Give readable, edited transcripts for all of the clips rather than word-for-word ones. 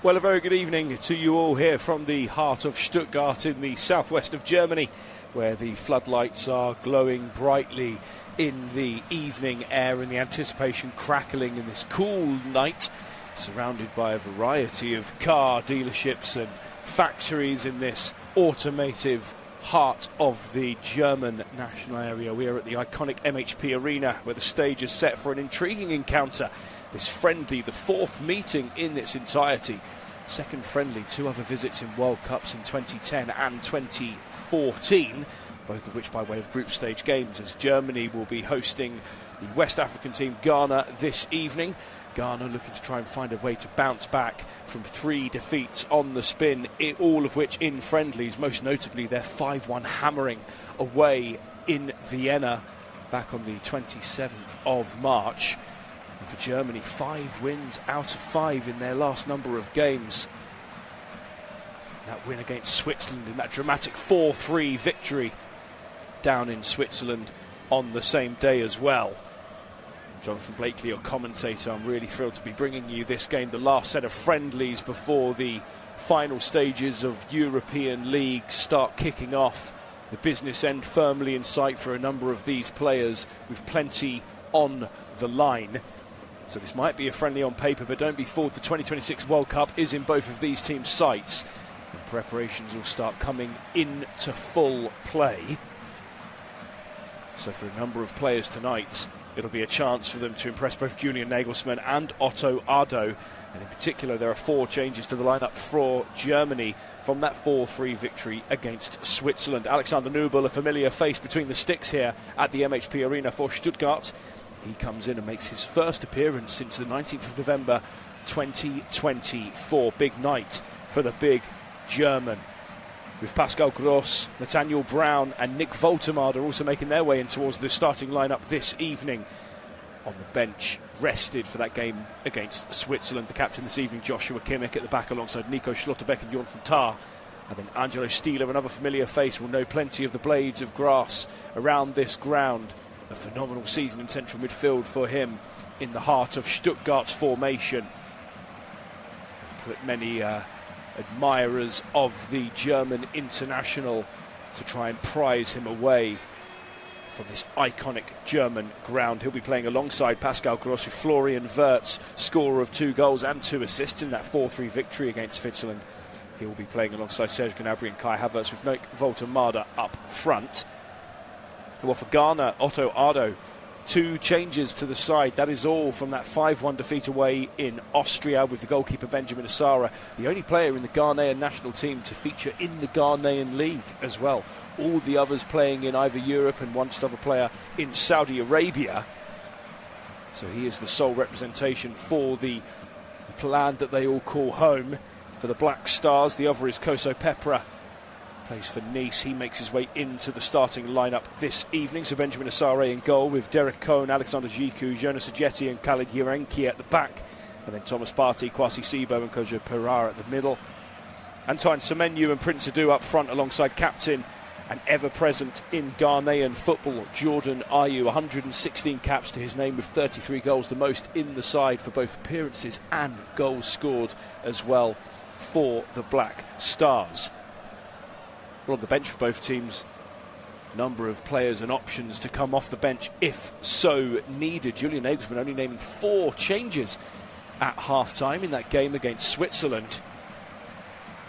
Well, a very good evening to you all here from the heart of Stuttgart in the southwest of Germany, where the floodlights are glowing brightly in the evening air and the anticipation crackling in this cool night, surrounded by a variety of car dealerships and factories in this automotive heart of the German national area. We are at the iconic MHP Arena, where the stage is set for an intriguing encounter. This friendly, the fourth meeting in its entirety. Second friendly, two other visits in World Cups in 2010 and 2014, both of which by way of group stage games, as Germany will be hosting the West African team Ghana this evening. Ghana looking to try and find a way to bounce back from 3 defeats on the spin, all of which in friendlies, most notably their 5-1 hammering away in Vienna back on the 27th of March. And for Germany, 5 wins out of 5 in their last number of games. That win against Switzerland in that dramatic 4-3 victory down in Switzerland on the same day as well. Jonathan Blakely, your commentator. I'm really thrilled to be bringing you this game, the last set of friendlies before the final stages of European League start kicking off. The business end firmly in sight for a number of these players, with plenty on the line. So this might be a friendly on paper, but don't be fooled. The 2026 World Cup is in both of these teams' sights, and preparations will start coming into full play. So for a number of players tonight, it'll be a chance for them to impress both Julian Nagelsmann and Otto Addo. And in particular, there are 4 changes to the lineup for Germany from that 4-3 victory against Switzerland. Alexander Nubel, a familiar face between the sticks here at the MHP Arena for Stuttgart. He comes in and makes his first appearance since the 19th of November 2024. Big night for the big German, with Pascal Gross, Nathaniel Brown and Nick Woltemade also making their way in towards the starting lineup this evening. On the bench, rested for that game against Switzerland, the captain this evening, Joshua Kimmich, at the back alongside Nico Schlotterbeck and Jonathan Tah. And then Angelo Stieler, another familiar face, will know plenty of the blades of grass around this ground. A phenomenal season in central midfield for him in the heart of Stuttgart's formation. Put many admirers of the German international to try and prize him away from this iconic German ground. He'll be playing alongside Pascal Gross, with Florian Wirtz, scorer of 2 goals and 2 assists in that 4-3 victory against Switzerland. He'll be playing alongside Serge Gnabry and Kai Havertz, with Nick Woltemade up front. Well, for Ghana, Otto Addo, 2 changes to the side. That is all from that 5-1 defeat away in Austria, with the goalkeeper Benjamin Asara, the only player in the Ghanaian national team to feature in the Ghanaian league as well. All the others playing in either Europe and one other player in Saudi Arabia. So he is the sole representation for the land that they all call home. For the Black Stars, the other is Koso Pepra, plays for Nice. He makes his way into the starting lineup this evening. So Benjamin Asare in goal, with Derek Cohn, Alexander Giku, Jonas Ajeti and Khalid Yarenki at the back. And then Thomas Partey, Kwasi Sibo and Kojo Pereira at the middle. Antoine Semenyo and Prince Adu up front, alongside captain and ever-present in Ghanaian football, Jordan Ayew. 116 caps to his name, with 33 goals, the most in the side for both appearances and goals scored as well for the Black Stars. Well, on the bench for both teams, number of players and options to come off the bench if so needed. Julian Nagelsmann only naming 4 changes at half-time in that game against Switzerland.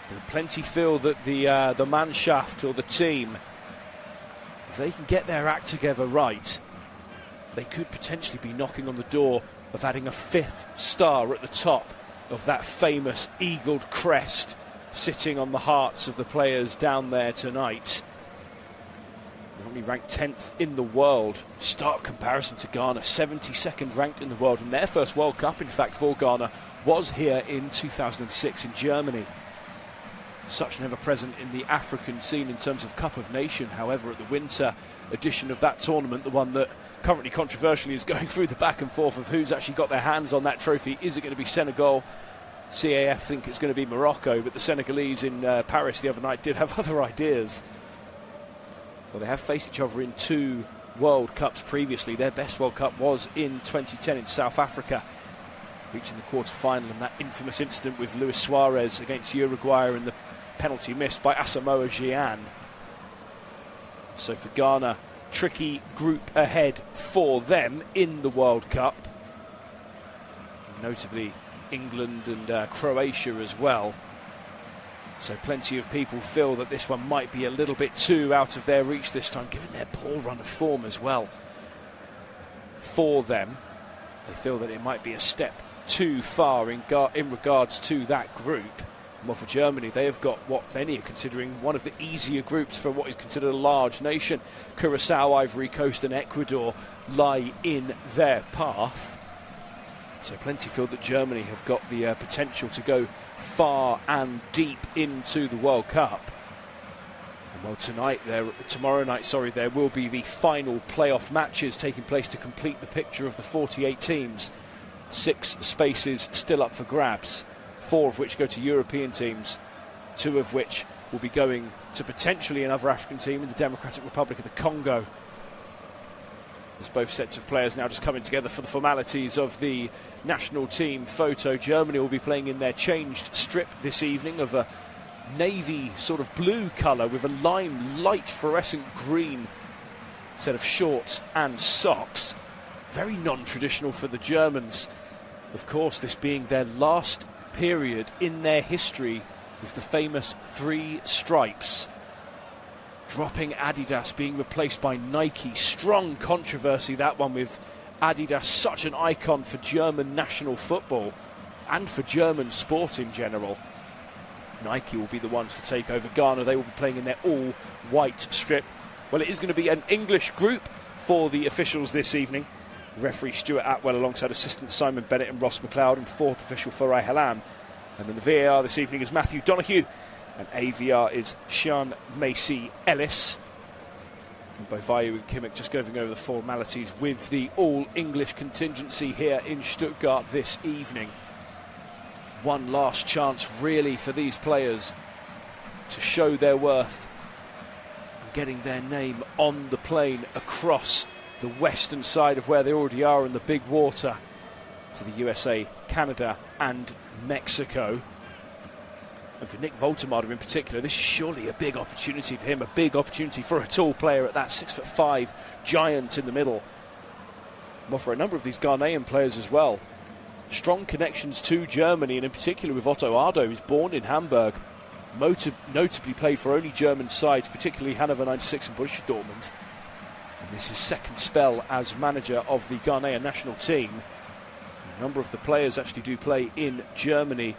There's plenty feel that the Mannschaft, or the team, if they can get their act together right, they could potentially be knocking on the door of adding a 5th star at the top of that famous eagled crest sitting on the hearts of the players down there tonight. They're only ranked 10th in the world. Stark comparison to Ghana, 72nd ranked in the world. And their first World Cup, in fact, for Ghana was here in 2006 in Germany. Such an ever-present in the African scene in terms of Cup of Nation. However, at the winter edition of that tournament, the one that currently controversially is going through the back and forth of who's actually got their hands on that trophy. Is it going to be Senegal? CAF think it's going to be Morocco, but the Senegalese in Paris the other night did have other ideas. Well, they have faced each other in 2 World Cups previously. Their best World Cup was in 2010 in South Africa. reaching the quarter-final, and that infamous incident with Luis Suarez against Uruguay and the penalty missed by Asamoah Gyan. So for Ghana, tricky group ahead for them in the World Cup. Notably England and Croatia as well. So plenty of people feel that this one might be a little bit too out of their reach this time, given their poor run of form as well. For them, they feel that it might be a step too far in regards to that group. Well, for Germany, they have got what many are considering one of the easier groups for what is considered a large nation. Curacao, Ivory Coast and Ecuador lie in their path. So plenty feel that Germany have got the potential to go far and deep into the World Cup. And well, tomorrow night, there will be the final playoff matches taking place to complete the picture of the 48 teams. 6 spaces still up for grabs, 4 of which go to European teams, 2 of which will be going to potentially another African team in the Democratic Republic of the Congo. As both sets of players now just coming together for the formalities of the national team photo. Germany will be playing in their changed strip this evening of a navy sort of blue colour with a lime light fluorescent green set of shorts and socks. Very non-traditional for the Germans. Of course, this being their last period in their history with the famous 3 stripes. Dropping Adidas, being replaced by Nike. Strong controversy, that one, with Adidas, such an icon for German national football and for German sport in general. Nike will be the ones to take over. Ghana, they will be playing in their all-white strip. Well, it is going to be an English group for the officials this evening. Referee Stuart Atwell alongside assistant Simon Bennett and Ross McLeod, and 4th official Farai Halam. And then the VAR this evening is Matthew Donoghue, and AVR is Sean Macy Ellis. And Bovayu and Kimmich just going over the formalities with the all-English contingency here in Stuttgart this evening. One last chance really for these players to show their worth and getting their name on the plane across the western side of where they already are in the big water to the USA, Canada and Mexico. And for Nick Woltemade in particular, this is surely a big opportunity for him, a big opportunity for a tall player at that 6'5" giant in the middle. Well, for a number of these Ghanaian players as well, strong connections to Germany, and in particular with Otto Addo, who's born in Hamburg, notably played for only German sides, particularly Hannover 96 and Borussia Dortmund. And this is his second spell as manager of the Ghanaian national team. A number of the players actually do play in Germany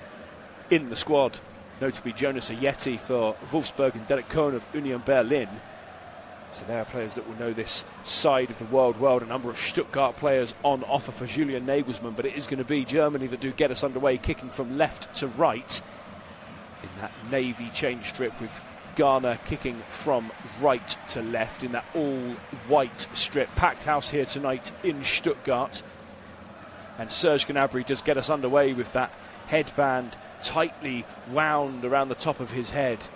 in the squad, notably Jonas Ayeti for Wolfsburg and Derek Cohn of Union Berlin. So there are players that will know this side of the world well. A number of Stuttgart players on offer for Julian Nagelsmann, but it is going to be Germany that do get us underway, kicking from left to right in that navy change strip, with Ghana kicking from right to left in that all-white strip. Packed house here tonight in Stuttgart. And Serge Gnabry does get us underway with that headband tightly wound around the top of his head.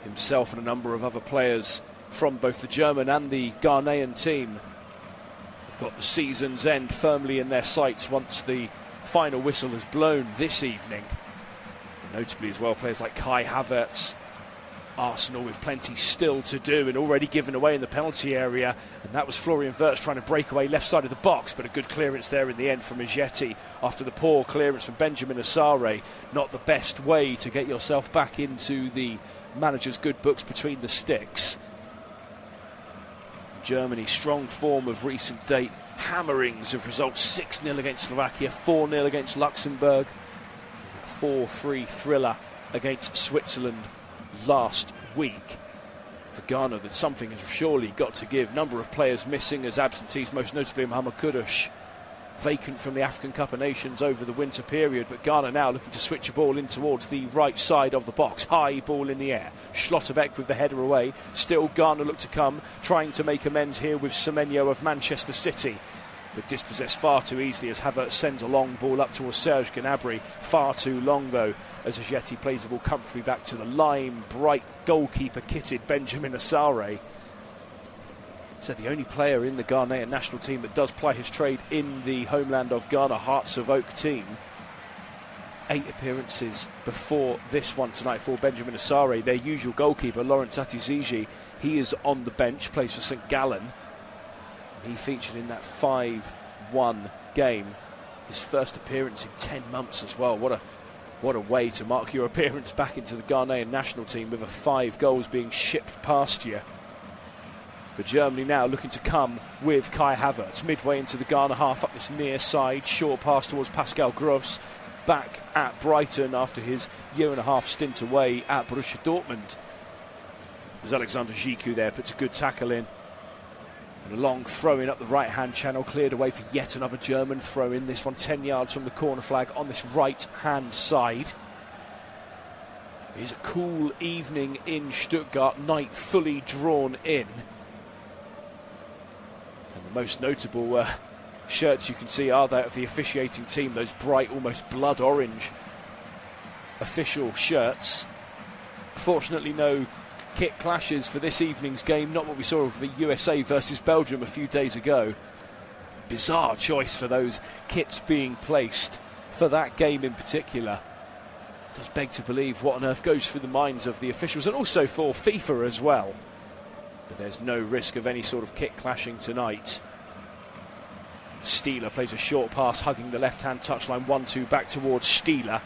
Himself and a number of other players from both the German and the Ghanaian team have got the season's end firmly in their sights once the final whistle has blown this evening. Notably as well, players like Kai Havertz. Arsenal with plenty still to do and already given away in the penalty area, and that was Florian Wirtz trying to break away left side of the box, but a good clearance there in the end from Ajeti after the poor clearance from Benjamin Asare. Not the best way to get yourself back into the manager's good books between the sticks. Germany, strong form of recent date, hammerings of results. 6-0 against Slovakia, 4-0 against Luxembourg, 4-3 thriller against Switzerland last week. For Ghana, that something has surely got to give. Number of players missing as absentees, most notably Mohamed Kudus, vacant from the African Cup of Nations over the winter period. But Ghana now looking to switch a ball in towards the right side of the box. High ball in the air. Schlotterbeck with the header away. Still Ghana look to come, trying to make amends here with Semenyo of Manchester City, but dispossessed far too easily as Havertz sends a long ball up towards Serge Gnabry. Far too long though, as Ajeti plays the ball comfortably back to the lime bright goalkeeper kitted Benjamin Asare. So the only player in the Ghanaian national team that does ply his trade in the homeland of Ghana, Hearts of Oak team. 8 appearances before this one tonight for Benjamin Asare. Their usual goalkeeper, Lawrence Atizigi, he is on the bench, plays for St Gallen. He featured in that 5-1 game. His first appearance in 10 months as well. What a way to mark your appearance back into the Ghanaian national team with 5 goals being shipped past you. But Germany now looking to come with Kai Havertz midway into the Ghana half up this near side. Short pass towards Pascal Gross. Back at Brighton after his 1.5-year stint away at Borussia Dortmund. As Alexander Giku there puts a good tackle in. And a long throw in up the right hand channel, cleared away for yet another German throw in. This one 10 yards from the corner flag on this right hand side. It is a cool evening in Stuttgart, night fully drawn in. And the most notable shirts you can see are that of the officiating team, those bright, almost blood orange official shirts. Fortunately, no kit clashes for this evening's game, not what we saw of the USA versus Belgium a few days ago. Bizarre choice for those kits being placed for that game in particular. Does beg to believe what on earth goes through the minds of the officials, and also for FIFA as well. But there's no risk of any sort of kit clashing tonight. Stieler plays a short pass, hugging the left-hand touchline, 1-2 back towards Stieler.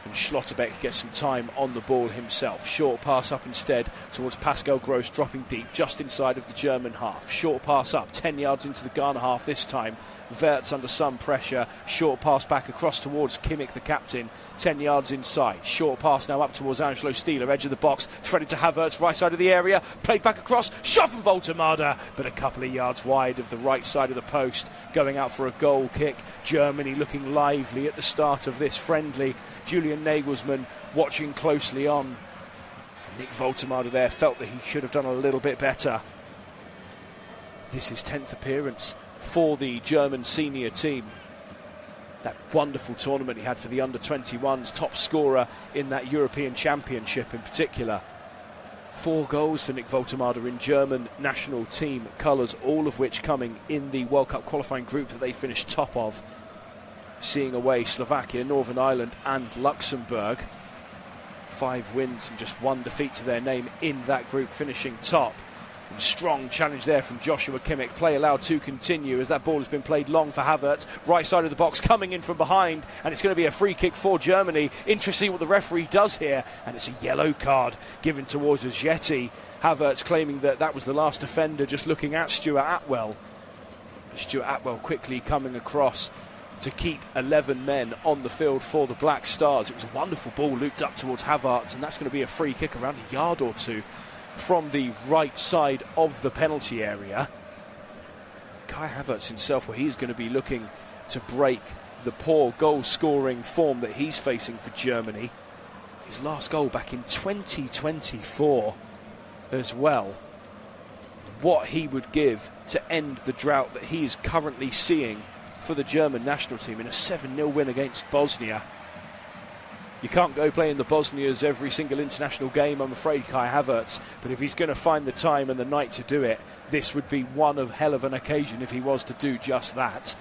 And Schlotterbeck gets some time on the ball himself. Short pass up instead towards Pascal Gross, dropping deep just inside of the German half. Short pass up, 10 yards into the Ghana half this time. Wirtz under some pressure. Short pass back across towards Kimmich, the captain, 10 yards inside. Short pass now up towards Angelo Stieler, edge of the box, threaded to Havertz, right side of the area, played back across, shot from Voltemada, but a couple of yards wide of the right side of the post, going out for a goal kick. Germany looking lively at the start of this friendly. Julian Nagelsmann watching closely on. Nick Voltemada there felt that he should have done a little bit better. This is 10th appearance for the German senior team. That wonderful tournament he had for the under-21s, top scorer in that European Championship in particular. 4 goals for Nick Voltemada in German national team colours, all of which coming in the World Cup qualifying group that they finished top of, seeing away Slovakia, Northern Ireland and Luxembourg. 5 wins and just 1 defeat to their name in that group, finishing top. And strong challenge there from Joshua Kimmich. Play allowed to continue as that ball has been played long for Havertz. Right side of the box, coming in from behind, and it's going to be a free kick for Germany. Interesting what the referee does here, and it's a yellow card given towards Ajeti. Havertz claiming that that was the last defender, just looking at Stuart Atwell. But Stuart Atwell quickly coming across to keep 11 men on the field for the Black Stars. It was a wonderful ball looped up towards Havertz, and that's going to be a free kick around a yard or two from the right side of the penalty area. Kai Havertz himself, well, he's going to be looking to break the poor goal-scoring form that he's facing for Germany. His last goal back in 2024 as well. What he would give to end the drought that he is currently seeing for the German national team in a 7-0 win against Bosnia. You can't go playing the Bosnias every single international game, I'm afraid, Kai Havertz. But if he's going to find the time and the night to do it, this would be one of hell of an occasion if he was to do just that.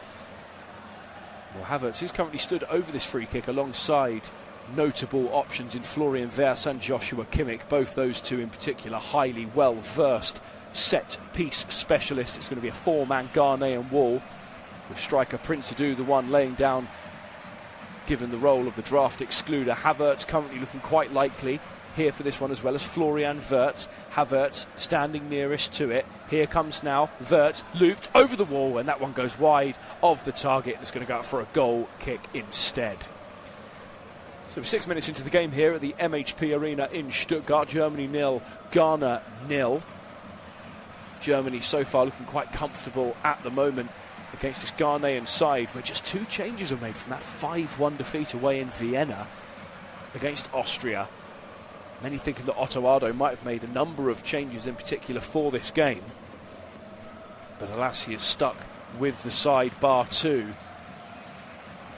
Well, Havertz is currently stood over this free kick alongside notable options in Florian Wirtz and Joshua Kimmich. Both those two in particular highly well-versed set-piece specialists. It's going to be a 4-man Ghanaian wall, with striker Prince Adu, the one laying down, given the role of the draft excluder. Havertz currently looking quite likely here for this one, as well as Florian Wirtz. Havertz standing nearest to it. Here comes now Wirtz, looped over the wall, and that one goes wide of the target. It's going to go out for a goal kick instead. So we're 6 minutes into the game here at the MHP Arena in Stuttgart. Germany 0, Ghana 0. Germany so far looking quite comfortable at the moment against this Ghanaian side, where just 2 changes were made from that 5-1 defeat away in Vienna against Austria. Many thinking that Otto Addo might have made a number of changes in particular for this game, but alas, he is stuck with the side bar 2.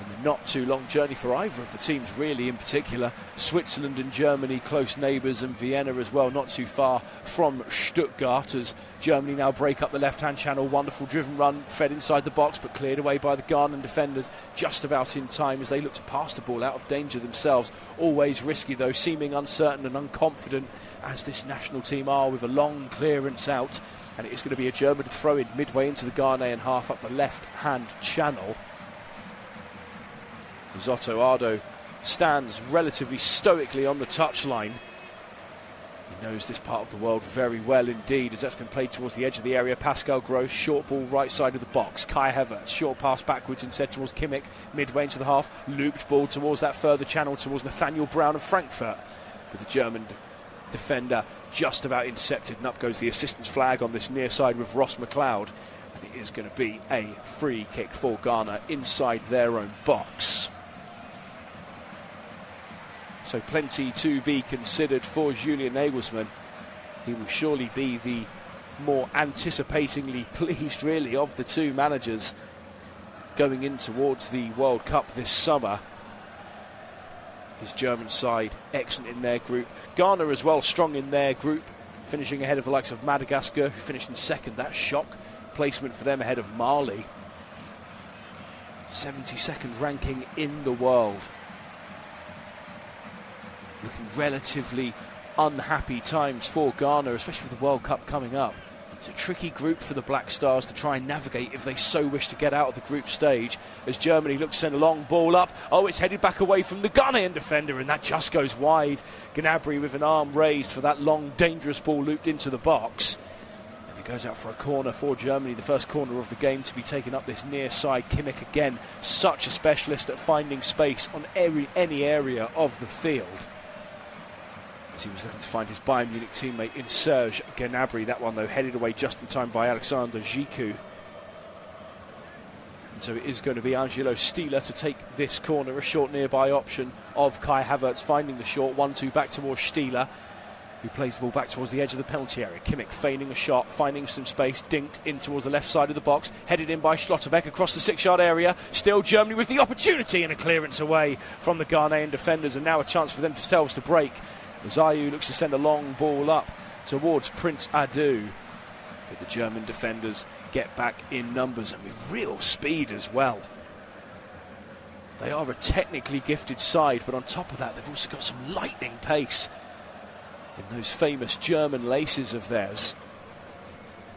And the not too long journey for either of the teams, really, in particular. Switzerland and Germany, close neighbours, and Vienna as well, not too far from Stuttgart, as Germany now break up the left-hand channel. Wonderful driven run, fed inside the box, but cleared away by the Ghanan defenders just about in time as they look to pass the ball out of danger themselves. Always risky, though, seeming uncertain and unconfident, as this national team are, with a long clearance out. And it is going to be a German throw-in midway into the Ghanaian half up the left-hand channel. Zotto Ardo stands relatively stoically on the touchline. He knows this part of the world very well indeed, as that's been played towards the edge of the area. Pascal Gross, short ball right side of the box. Kai Havertz, short pass backwards instead towards Kimmich, midway into the half. Looped ball towards that further channel towards Nathaniel Brown of Frankfurt. But the German defender just about intercepted, and up goes the assistance flag on this near side with Ross McLeod. And it is going to be a free kick for Ghana inside their own box. So plenty to be considered for Julian Nagelsmann. He will surely be the more anticipatingly pleased, really, of the two managers going in towards the World Cup this summer. His German side excellent in their group. Ghana as well, strong in their group, finishing ahead of the likes of Madagascar, who finished in second. That shock placement for them ahead of Mali. 72nd ranking in the world. Looking relatively unhappy times for Ghana, especially with the World Cup coming up. It's a tricky group for the Black Stars to try and navigate if they so wish to get out of the group stage, as Germany looks to send a long ball up. Oh, it's headed back away from the Ghanaian defender, and that just goes wide. Gnabry with an arm raised for that long, dangerous ball looped into the box. And it goes out for a corner for Germany, the first corner of the game to be taken up this near side. Kimmich again, such a specialist at finding space on any area of the field. As he was looking to find his Bayern Munich teammate in Serge Gnabry. That one, though, headed away just in time by Alexander Gikou. And so it is going to be Angelo Stieler to take this corner, a short nearby option of Kai Havertz finding the short 1-2 back towards Stieler, who plays the ball back towards the edge of the penalty area. Kimmich feigning a shot, finding some space, dinked in towards the left side of the box, headed in by Schlotterbeck across the 6-yard area. Still Germany with the opportunity, and a clearance away from the Ghanaian defenders, and now a chance for themselves to break. Zayu looks to send a long ball up towards Prince Adu, but the German defenders get back in numbers and with real speed as well. They are a technically gifted side, but on top of that they've also got some lightning pace in those famous German laces of theirs.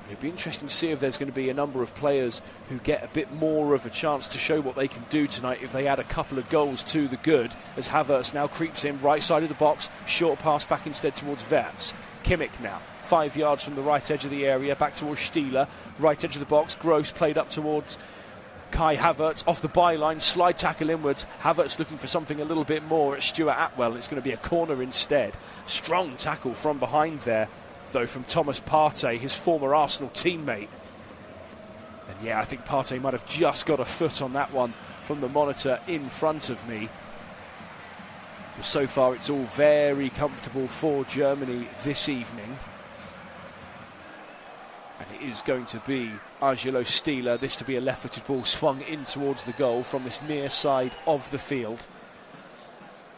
It'd be interesting to see if there's going to be a number of players who get a bit more of a chance to show what they can do tonight if they add a couple of goals to the good, as Havertz now creeps in right side of the box, short pass back instead towards Wirtz. Kimmich now 5 yards from the right edge of the area, back towards Stieler, right edge of the box. Gross played up towards Kai Havertz, off the byline, slide tackle inwards. Havertz looking for something a little bit more at Stuart Atwell. It's going to be a corner instead. Strong tackle from behind there, though, from Thomas Partey, his former Arsenal teammate. And yeah, I think Partey might have just got a foot on that one from the monitor in front of me. But so far it's all very comfortable for Germany this evening. And it is going to be Angelo Stieler, this to be a left-footed ball swung in towards the goal from this near side of the field.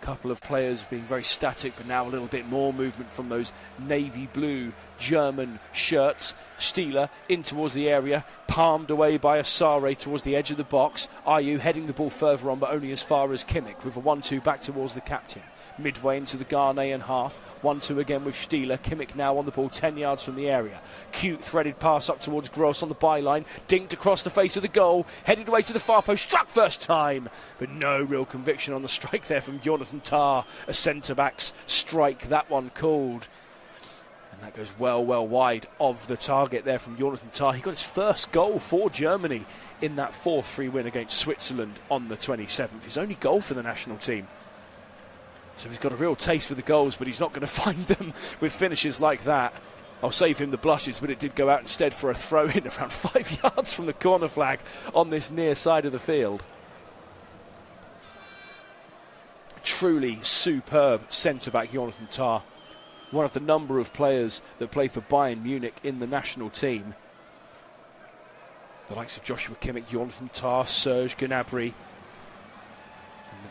Couple of players being very static, but now a little bit more movement from those navy blue German shirts. Stieler in towards the area, palmed away by Asare towards the edge of the box. Ayew heading the ball further on, but only as far as Kimmich, with a 1-2 back towards the captain. Midway into the Ghanaian half, 1-2 again with Stieler. Kimmich now on the ball 10 yards from the area. Cute threaded pass up towards Gross on the byline, dinked across the face of the goal, headed away to the far post, struck first time, but no real conviction on the strike there from Jonathan Tah. A centre-back's strike, that one called. And that goes well wide of the target there from Jonathan Tah. He got his first goal for Germany in that 4-3 win against Switzerland on the 27th. His only goal for the national team. So he's got a real taste for the goals, but he's not going to find them with finishes like that. I'll save him the blushes, but it did go out instead for a throw-in around 5 yards from the corner flag on this near side of the field. Truly superb centre-back Jonathan Tah. One of the number of players that play for Bayern Munich in the national team. The likes of Joshua Kimmich, Jonathan Tah, Serge Gnabry,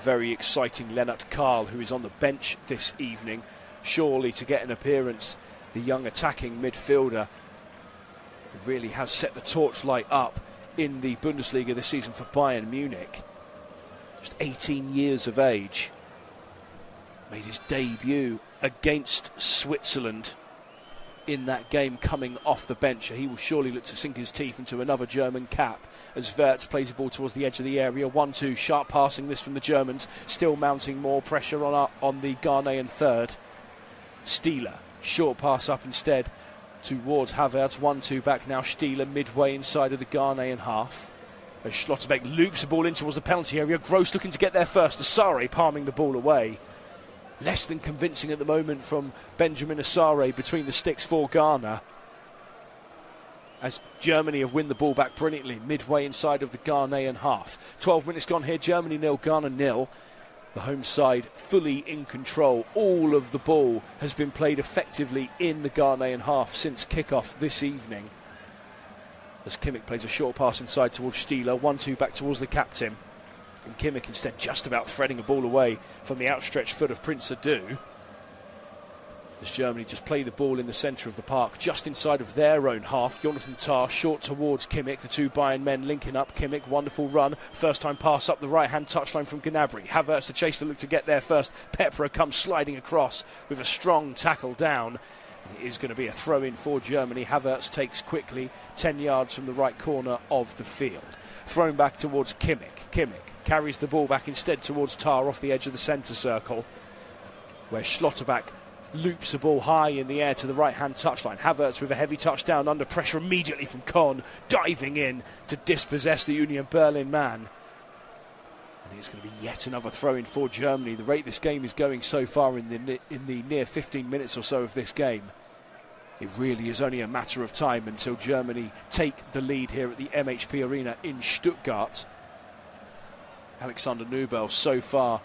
very exciting Lennart Karl, who is on the bench this evening, surely to get an appearance. The young attacking midfielder who really has set the torchlight up in the Bundesliga this season for Bayern Munich. Just 18 years of age. Made his debut against Switzerland in that game coming off the bench. He will surely look to sink his teeth into another German cap as Wirtz plays the ball towards the edge of the area. 1-2, sharp passing this from the Germans, still mounting more pressure on the Ghanaian third. Stieler, short pass up instead towards Havertz. 1-2 back now. Stieler midway inside of the Ghanaian half. As Schlotterbeck loops the ball in towards the penalty area. Gross looking to get there first. Asare palming the ball away. Less than convincing at the moment from Benjamin Asare between the sticks for Ghana. As Germany have won the ball back brilliantly midway inside of the Ghanaian half. 12 minutes gone here. Germany 0, Ghana 0. The home side fully in control. All of the ball has been played effectively in the Ghanaian half since kick-off this evening. As Kimmich plays a short pass inside towards Stieler. 1-2 back towards the captain. And Kimmich instead just about threading a ball away from the outstretched foot of Prince Adu. As Germany just play the ball in the centre of the park, just inside of their own half. Jonathan Tah short towards Kimmich. The two Bayern men linking up. Kimmich, wonderful run. First time pass up the right-hand touchline from Gnabry. Havertz to chase the look to get there first. Pepra comes sliding across with a strong tackle down. And it is going to be a throw-in for Germany. Havertz takes quickly 10 yards from the right corner of the field. Thrown back towards Kimmich. Kimmich carries the ball back instead towards Tah off the edge of the centre circle, where Schlotterbeck loops the ball high in the air to the right-hand touchline. Havertz with a heavy touchdown under pressure immediately from Kohn, diving in to dispossess the Union Berlin man. And it's going to be yet another throw-in for Germany. The rate this game is going so far in the near 15 minutes or so of this game, it really is only a matter of time until Germany take the lead here at the MHP Arena in Stuttgart. Alexander Nubel so far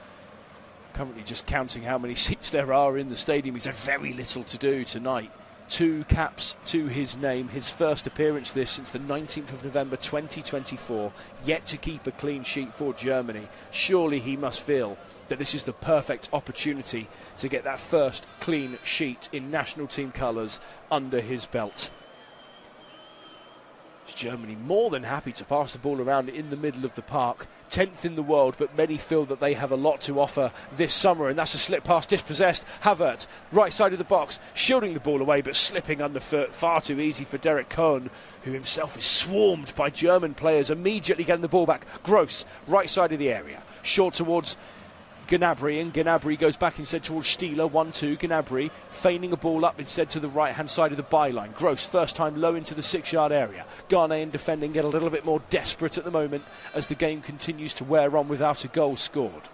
currently just counting how many seats there are in the stadium. He's had very little to do tonight. 2 caps to his name, his first appearance this since the 19th of November 2024, yet to keep a clean sheet for Germany. Surely he must feel that this is the perfect opportunity to get that first clean sheet in national team colours under his belt. Germany more than happy to pass the ball around in the middle of the park. 10th in the world, but many feel that they have a lot to offer this summer, and that's a slip pass dispossessed. Havertz, right side of the box, shielding the ball away but slipping underfoot. Far too easy for Derek Kohn, who himself is swarmed by German players, immediately getting the ball back. Gross, right side of the area, short towards Gnabry, and Gnabry goes back instead towards Stieler. 1-2, Gnabry feigning a ball up instead to the right hand side of the byline. Gross first time low into the 6-yard area. Ghanaian defending get a little bit more desperate at the moment as the game continues to wear on without a goal scored.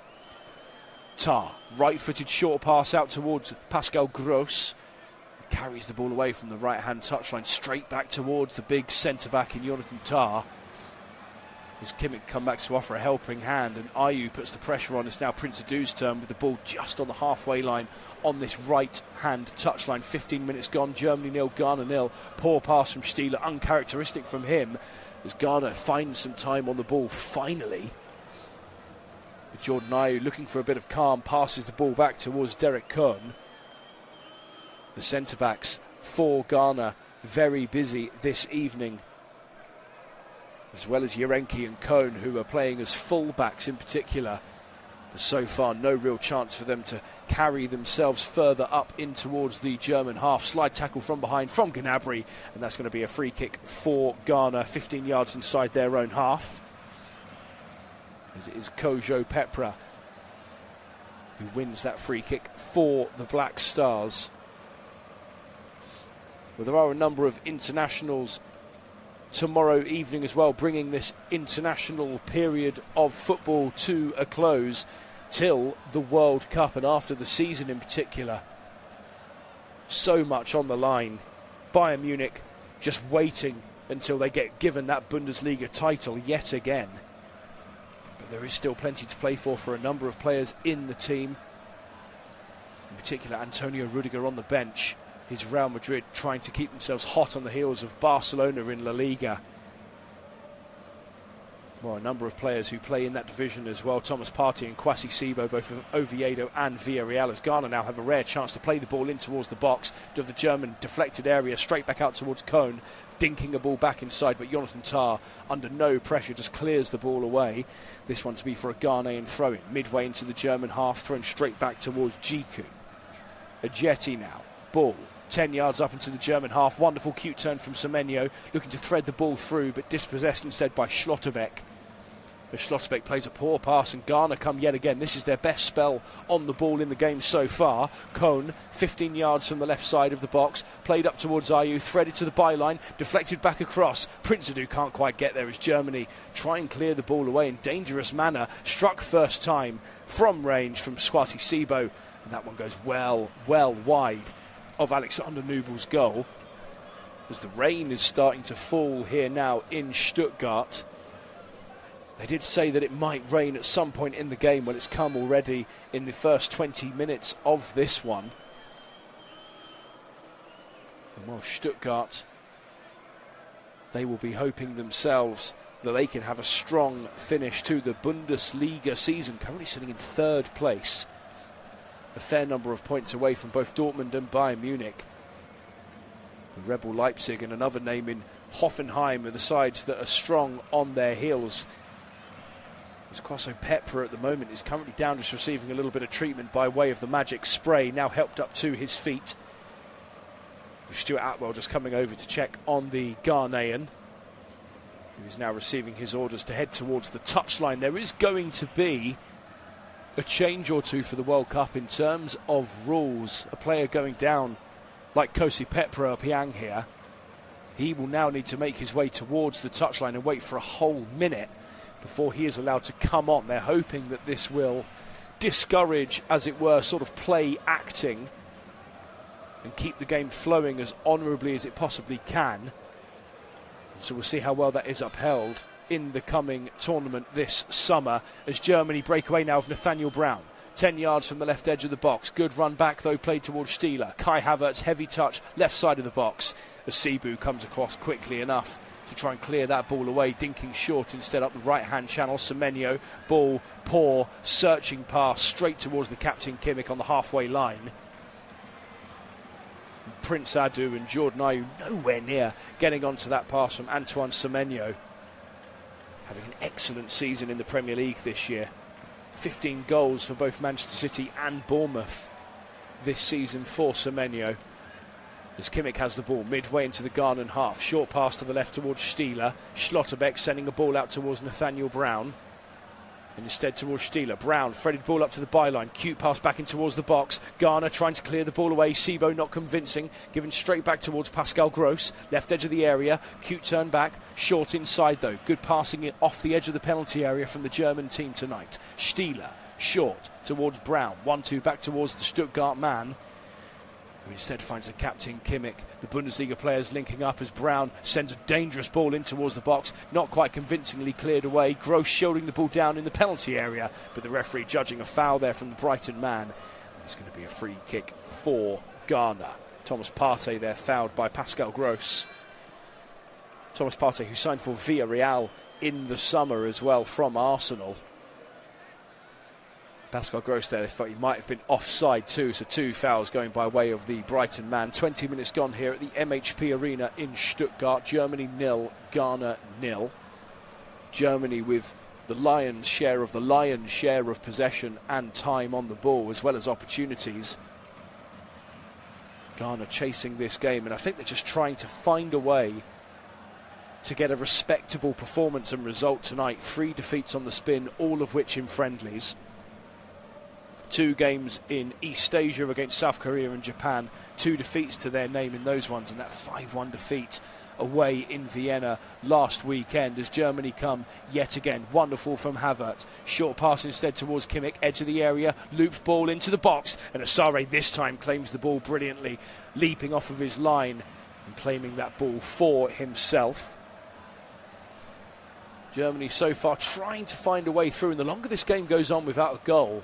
Tah, right footed short pass out towards Pascal Gross, carries the ball away from the right hand touchline straight back towards the big centre back in Jonathan Tah. As Kimmich come back to offer a helping hand, and Ayew puts the pressure on. It's now Prince Adu's turn with the ball just on the halfway line on this right-hand touchline. 15 minutes gone, Germany 0, Ghana 0. Poor pass from Stieler, uncharacteristic from him, as Ghana finds some time on the ball finally. But Jordan Ayew, looking for a bit of calm, passes the ball back towards Derek Kohn. The centre-backs for Ghana very busy this evening, as well as Yerenki and Kohn, who are playing as full-backs in particular. But so far, no real chance for them to carry themselves further up in towards the German half. Slide tackle from behind from Gnabry, and that's going to be a free kick for Ghana, 15 yards inside their own half. As it is Kojo Pepra who wins that free kick for the Black Stars. Well, there are a number of internationals tomorrow evening as well, bringing this international period of football to a close till the World Cup and after the season in particular. So much on the line. Bayern Munich just waiting until they get given that Bundesliga title yet again. But there is still plenty to play for a number of players in the team. In particular, Antonio Rudiger on the bench. His Real Madrid trying to keep themselves hot on the heels of Barcelona in La Liga. Well, a number of players who play in that division as well. Thomas Partey and Kwasi Sibo, both of Oviedo and Villarreal, as Ghana now have a rare chance to play the ball in towards the box of the German deflected area, straight back out towards Cone, dinking a ball back inside, but Jonathan Tah, under no pressure, just clears the ball away. This one to be for a Ghanaian throw-in, midway into the German half, thrown straight back towards Jiku. Ajeti now, ball 10 yards up into the German half. Wonderful cute turn from Semenyo, looking to thread the ball through, but dispossessed instead by Schlotterbeck. As Schlotterbeck plays a poor pass, and Ghana come yet again. This is their best spell on the ball in the game so far. Cone, 15 yards from the left side of the box, played up towards Ayew, threaded to the byline, deflected back across. Prince Adu can't quite get there as Germany try and clear the ball away in dangerous manner. Struck first time from range from Kwasi Sibo, and that one goes well wide of Alexander Nubel's goal. As the rain is starting to fall here now in Stuttgart. They did say that it might rain at some point in the game. Well, it's come already in the first 20 minutes of this one. And while Stuttgart, they will be hoping themselves that they can have a strong finish to the Bundesliga season, currently sitting in third place. A fair number of points away from both Dortmund and Bayern Munich. The Rebel Leipzig and another name in Hoffenheim are the sides that are strong on their heels. As Kwaso Pepra at the moment is currently down, just receiving a little bit of treatment by way of the magic spray, now helped up to his feet. With Stuart Atwell just coming over to check on the Ghanaian, who is now receiving his orders to head towards the touchline. There is going to be a change or two for the World Cup in terms of rules. A player going down like Kosi Pepra Piang here, he will now need to make his way towards the touchline and wait for a whole minute before he is allowed to come on. They're hoping that this will discourage, as it were, sort of play acting and keep the game flowing as honourably as it possibly can. So we'll see how well that is upheld in the coming tournament this summer, as Germany break away now of Nathaniel Brown. 10 yards from the left edge of the box. Good run back, though, played towards Stieler. Kai Havertz, heavy touch, left side of the box, as Sibu comes across quickly enough to try and clear that ball away, dinking short instead up the right-hand channel. Semenyo, ball, poor, searching pass straight towards the captain Kimmich on the halfway line. Prince Adu and Jordan Ayew nowhere near getting onto that pass from Antoine Semenyo. Having an excellent season in the Premier League this year. 15 goals for both Manchester City and Bournemouth this season for Semenyo. As Kimmich has the ball midway into the Ghanaian half. Short pass to the left towards Stieler. Schlotterbeck sending a ball out towards Nathaniel Brown. And instead towards Stieler. Brown threaded ball up to the byline. Cute pass back in towards the box. Ghana trying to clear the ball away. Sibo not convincing. Given straight back towards Pascal Gross. Left edge of the area. Cute turn back. Short inside though. Good passing it off the edge of the penalty area from the German team tonight. Stieler short towards Brown. 1-2 back towards the Stuttgart man, who instead finds the captain Kimmich. The Bundesliga players linking up as Brown sends a dangerous ball in towards the box, not quite convincingly cleared away. Gross shielding the ball down in the penalty area, but the referee judging a foul there from the Brighton man. And it's going to be a free kick for Ghana. Thomas Partey there fouled by Pascal Gross. Thomas Partey, who signed for Villarreal in the summer as well from Arsenal. Pascal Gross there, they thought he might have been offside too, so 2 fouls going by way of the Brighton man. 20 minutes gone here at the MHP Arena in Stuttgart. Germany 0, Ghana 0. Germany with the lion's share of possession and time on the ball, as well as opportunities. Ghana chasing this game, and I think they're just trying to find a way to get a respectable performance and result tonight. 3 defeats on the spin, all of which in friendlies. 2 games in East Asia against South Korea and Japan. 2 defeats to their name in those ones, and that 5-1 defeat away in Vienna last weekend as Germany come yet again. Wonderful from Havertz. Short pass instead towards Kimmich, edge of the area, loops ball into the box, and Asare this time claims the ball brilliantly, leaping off of his line and claiming that ball for himself. Germany so far trying to find a way through, and the longer this game goes on without a goal,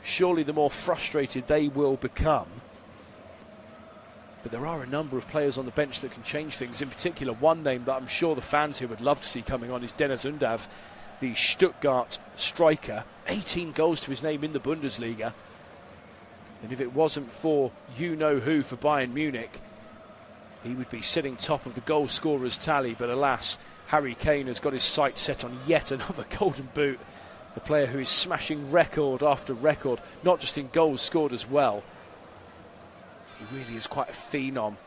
surely the more frustrated they will become. But there are a number of players on the bench that can change things. In particular, one name that I'm sure the fans here would love to see coming on is Deniz Undav, the Stuttgart striker. 18 goals to his name in the Bundesliga. And if it wasn't for you-know-who for Bayern Munich, he would be sitting top of the goal scorers tally. But alas, Harry Kane has got his sights set on yet another golden boot. The player who is smashing record after record, not just in goals scored as well. He really is quite a phenom.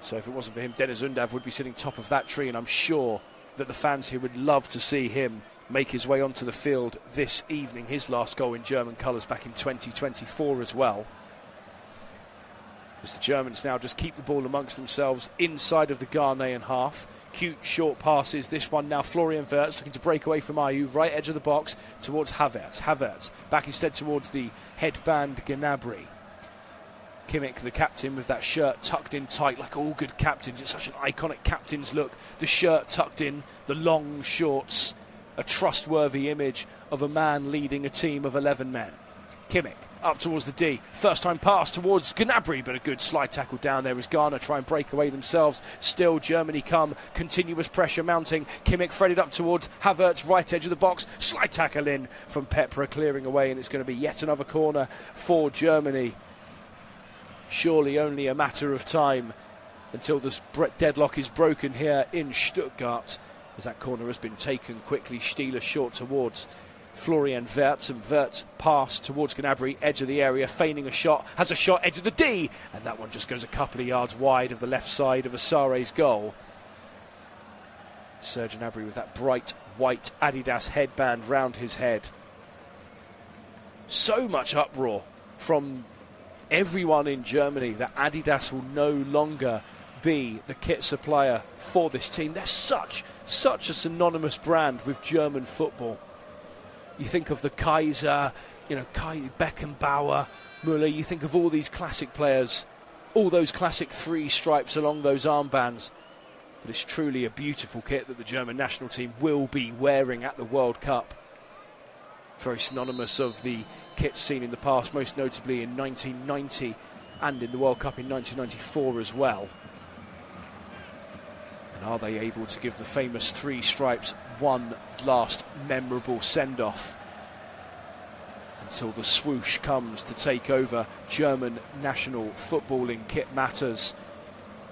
So if it wasn't for him, Deniz Undav would be sitting top of that tree, and I'm sure that the fans here would love to see him make his way onto the field this evening. His last goal in German colours back in 2024 as well. As the Germans now just keep the ball amongst themselves inside of the Ghanaian half. Cute short passes. This one now Florian Wirtz looking to break away from Ayew. Right edge of the box towards Havertz. Havertz back instead towards the headband Gnabry. Kimmich, the captain, with that shirt tucked in tight like all good captains. It's such an iconic captain's look. The shirt tucked in, the long shorts. A trustworthy image of a man leading a team of 11 men. Kimmich up towards the D. First time pass towards Gnabry, but a good slide tackle down there as Ghana try and break away themselves. Still Germany come. Continuous pressure mounting. Kimmich threaded up towards Havertz, right edge of the box. Slide tackle in from Pepra, clearing away, and it's going to be yet another corner for Germany. Surely only a matter of time until this deadlock is broken here in Stuttgart, as that corner has been taken quickly. Stieler short towards Florian Wirtz, and Wirtz pass towards Gnabry, edge of the area, feigning a shot, has a shot, edge of the D, and that one just goes a couple of yards wide of the left side of Asare's goal. Serge Gnabry with that bright white Adidas headband round his head. So much uproar from everyone in Germany that Adidas will no longer be the kit supplier for this team. They're such a synonymous brand with German football. You think of the Kaiser, Beckenbauer, Müller, you think of all these classic players, all those classic three stripes along those armbands. But it's truly a beautiful kit that the German national team will be wearing at the World Cup. Very synonymous of the kits seen in the past, most notably in 1990 and in the World Cup in 1994 as well. And are they able to give the famous three stripes one last memorable send-off until the swoosh comes to take over German national footballing kit matters?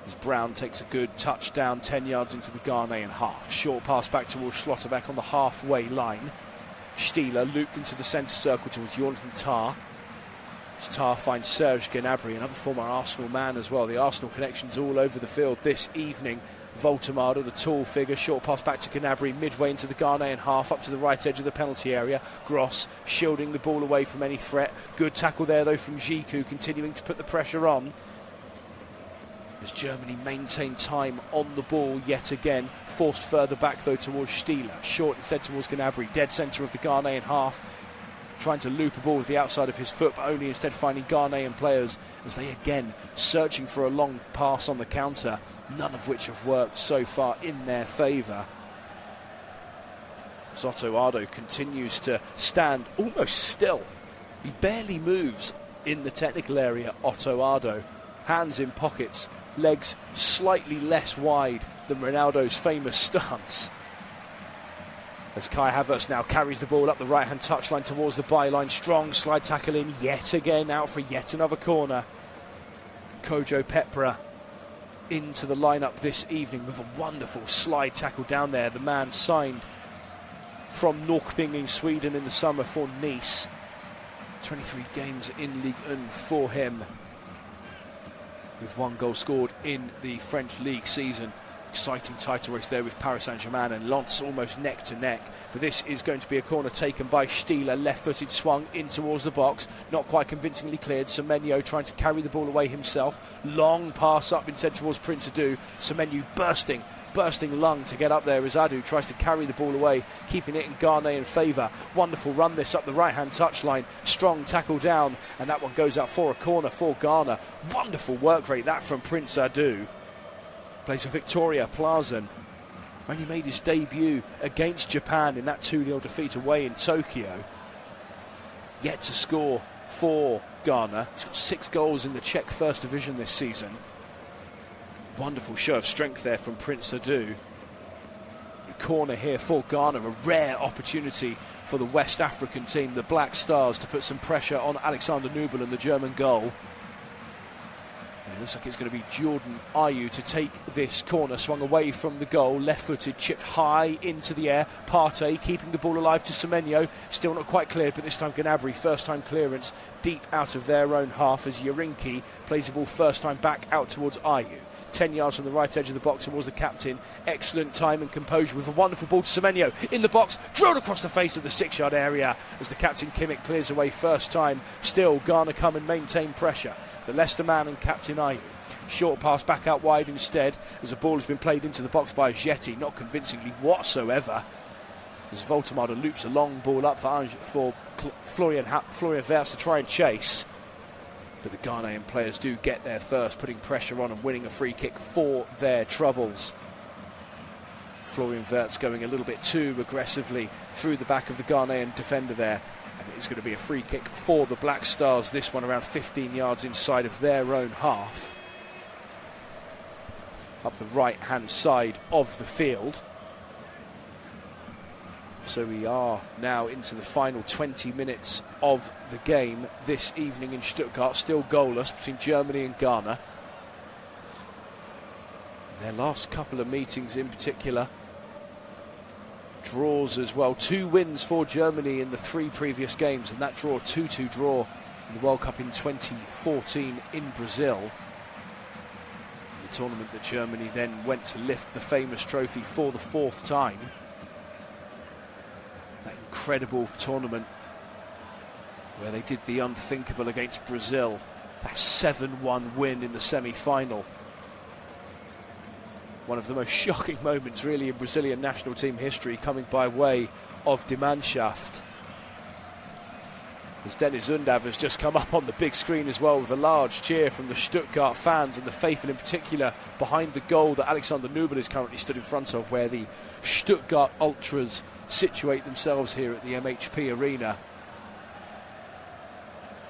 As Brown takes a good touchdown 10 yards into the Ghanaian half. Short pass back towards Schlotterbeck on the halfway line. Stieler looped into the centre circle towards Jonathan Tah. As Tah finds Serge Gnabry, another former Arsenal man as well. The Arsenal connections all over the field this evening. Voltemade, the tall figure, short pass back to Gnabry, midway into the Ghanaian half, up to the right edge of the penalty area. Gross shielding the ball away from any threat. Good tackle there though from Jiku, continuing to put the pressure on. As Germany maintain time on the ball yet again. Forced further back though towards Stieler. Short instead towards Gnabry. Dead centre of the Ghanaian half. Trying to loop a ball with the outside of his foot, but only instead finding Ghanaian players as they again searching for a long pass on the counter. None of which have worked so far in their favour. Otto Addo continues to stand almost still. He barely moves in the technical area, Otto Addo. Hands in pockets. Legs slightly less wide than Ronaldo's famous stance. As Kai Havertz now carries the ball up the right-hand touchline towards the byline. Strong slide tackle in yet again, out for yet another corner. Kojo Pepra into the lineup this evening with a wonderful slide tackle down there. The man signed from Norrköping in Sweden in the summer for Nice. 23 games in Ligue 1 for him, with one goal scored in the French league season. Exciting title race there with Paris Saint-Germain and Lens almost neck to neck. But this is going to be a corner taken by Stieler. Left-footed swung in towards the box. Not quite convincingly cleared. Semenyo trying to carry the ball away himself. Long pass up instead towards Prince Adu. Semenyo bursting lung to get up there as Adu tries to carry the ball away, keeping it in Ghanaian favour. Wonderful run this up the right-hand touchline. Strong tackle down, and that one goes out for a corner for Ghana. Wonderful work rate that from Prince Adu. Plays for Victoria Plazen. Only made his debut against Japan in that 2-0 defeat away in Tokyo. Yet to score for Ghana. He's got 6 goals in the Czech First Division this season. Wonderful show of strength there from Prince Adu. Corner here for Ghana, a rare opportunity for the West African team, the Black Stars, to put some pressure on Alexander Nubel and the German goal. And it looks like it's going to be Jordan Ayew to take this corner, swung away from the goal, left-footed, chipped high into the air. Partey keeping the ball alive to Semenyo, still not quite cleared, but this time Gnabry, first-time clearance deep out of their own half as Yarinki plays the ball first time back out towards Ayew. 10 yards from the right edge of the box towards the captain. Excellent time and composure with a wonderful ball to Semenyo in the box, drilled across the face of the 6-yard area as the captain Kimmich clears away first time. Still Ghana come and maintain pressure. The Leicester man and captain Ayew. Short pass back out wide instead as the ball has been played into the box by Jetty, not convincingly whatsoever. As Voltemade loops a long ball up for Florian Wirtz to try and chase. But the Ghanaian players do get there first, putting pressure on and winning a free kick for their troubles. Florian Wirtz going a little bit too aggressively through the back of the Ghanaian defender there. And it's going to be a free kick for the Black Stars, this one around 15 yards inside of their own half. Up the right-hand side of the field. So we are now into the final 20 minutes of the game this evening in Stuttgart. Still goalless between Germany and Ghana. And their last couple of meetings in particular, draws as well. 2 wins for Germany in the 3 previous games, and that draw, 2-2 draw in the World Cup in 2014 in Brazil. In the tournament that Germany then went to lift the famous trophy for the 4th time. That incredible tournament where they did the unthinkable against Brazil. That 7-1 win in the semi-final. One of the most shocking moments really in Brazilian national team history, coming by way of Die Mannschaft. As Dennis Undav has just come up on the big screen as well with a large cheer from the Stuttgart fans and the faithful in particular behind the goal that Alexander Nubel is currently stood in front of, where the Stuttgart Ultras situate themselves here at the MHP Arena.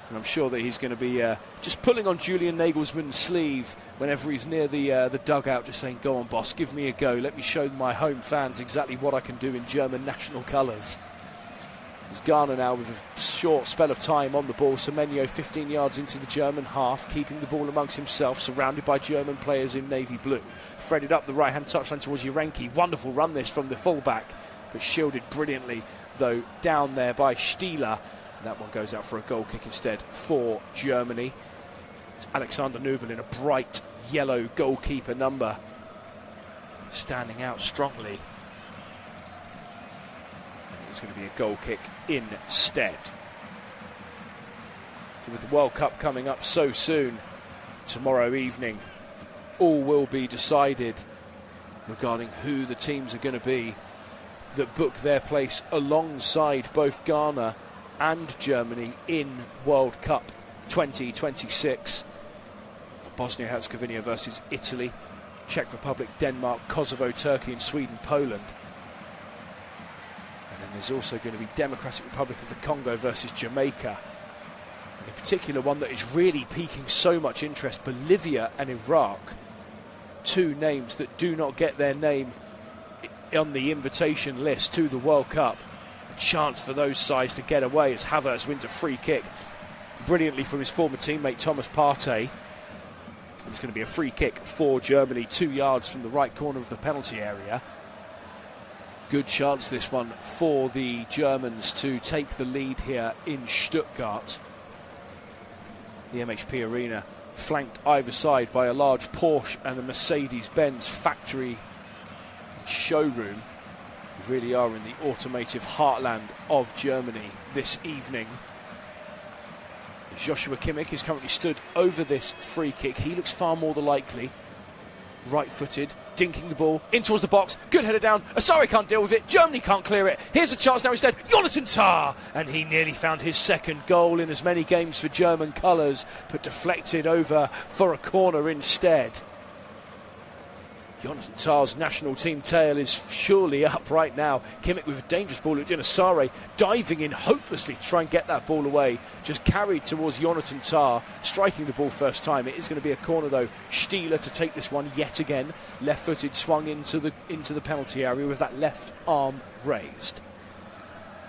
And I'm sure that he's going to be just pulling on Julian Nagelsmann's sleeve whenever he's near the dugout, just saying, "Go on, boss, give me a go. Let me show my home fans exactly what I can do in German national colours." As Ghana now with a short spell of time on the ball. Semenyo 15 yards into the German half, keeping the ball amongst himself, surrounded by German players in navy blue. Threaded up the right-hand touchline towards Yarenki. Wonderful run this from the fullback, but shielded brilliantly, though, down there by Stieler. And that one goes out for a goal kick instead for Germany. It's Alexander Nubel in a bright yellow goalkeeper number, standing out strongly. It's going to be a goal kick instead. So with the World Cup coming up so soon, tomorrow evening, all will be decided regarding who the teams are going to be that book their place alongside both Ghana and Germany in World Cup 2026. Bosnia-Herzegovina versus Italy, Czech Republic, Denmark, Kosovo, Turkey and Sweden, Poland. And there's also going to be Democratic Republic of the Congo versus Jamaica. And in particular, one that is really piquing so much interest, Bolivia and Iraq. 2 names that do not get their name on the invitation list to the World Cup. A chance for those sides to get away as Havertz wins a free kick brilliantly from his former teammate Thomas Partey. It's going to be a free kick for Germany, 2 yards from the right corner of the penalty area. Good chance this one for the Germans to take the lead here in Stuttgart. The MHP Arena flanked either side by a large Porsche and a Mercedes-Benz factory and showroom. We really are in the automotive heartland of Germany this evening. Joshua Kimmich is currently stood over this free kick. He looks far more the likely. Right-footed, dinking the ball in towards the box. Good header down. Asari can't deal with it. Germany can't clear it. Here's a chance now instead. Jonathan Tah! And he nearly found his second goal in as many games for German colours, but deflected over for a corner instead. Jonathan Tah's national team tail is surely up right now. Kimmich with a dangerous ball at Janusare, diving in hopelessly to try and get that ball away. Just carried towards Jonathan Tah, striking the ball first time. It is going to be a corner though. Stieler to take this one yet again. Left-footed, swung into the penalty area with that left arm raised.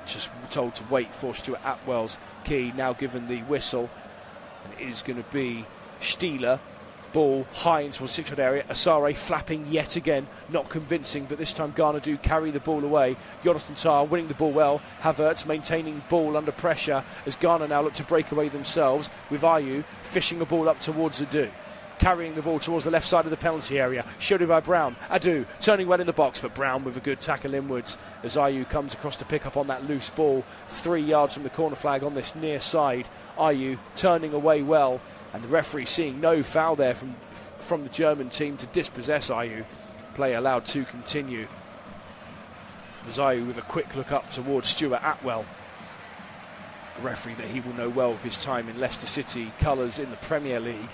Just told to wait for Stuart Atwell's key, now given the whistle. And it is going to be Stieler. Ball high into the 6-yard area. Asare flapping yet again, not convincing, but this time Ghana do carry the ball away. Jonathan Tah winning the ball well. Havertz maintaining ball under pressure as Ghana now look to break away themselves, with Ayew fishing a ball up towards Adu. Carrying the ball towards the left side of the penalty area, shielded by Brown. Adu turning well in the box, but Brown with a good tackle inwards as Ayew comes across to pick up on that loose ball 3 yards from the corner flag on this near side. Ayew turning away well, and the referee seeing no foul there from the German team to dispossess Ayew. Play allowed to continue. As Ayew with a quick look up towards Stuart Atwell, a referee that he will know well with his time in Leicester City colours in the Premier League.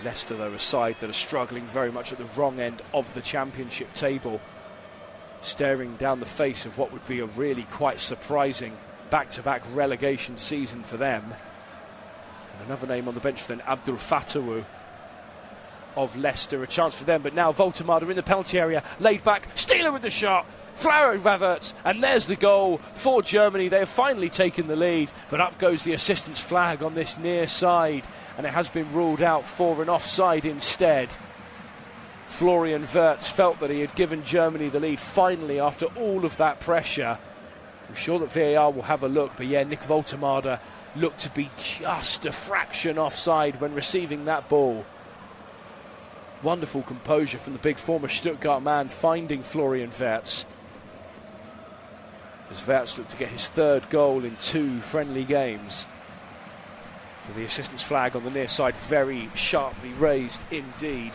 Leicester, though, a side that are struggling very much at the wrong end of the championship table, staring down the face of what would be a really quite surprising back-to-back relegation season for them. And another name on the bench then, Abdul Fatawu of Leicester, a chance for them, but now Voltemade in the penalty area, laid back, Stieler with the shot, flower of Havertz, and there's the goal for Germany. They have finally taken the lead, but up goes the assistant's flag on this near side, and it has been ruled out for an offside instead. Florian Wirtz felt that he had given Germany the lead finally after all of that pressure. I'm sure that VAR will have a look, but yeah, Nick Voltemade looked to be just a fraction offside when receiving that ball. Wonderful composure from the big former Stuttgart man, finding Florian Wirtz. As Wirtz looked to get his third goal in 2 friendly games. With the assistant's flag on the near side very sharply raised indeed.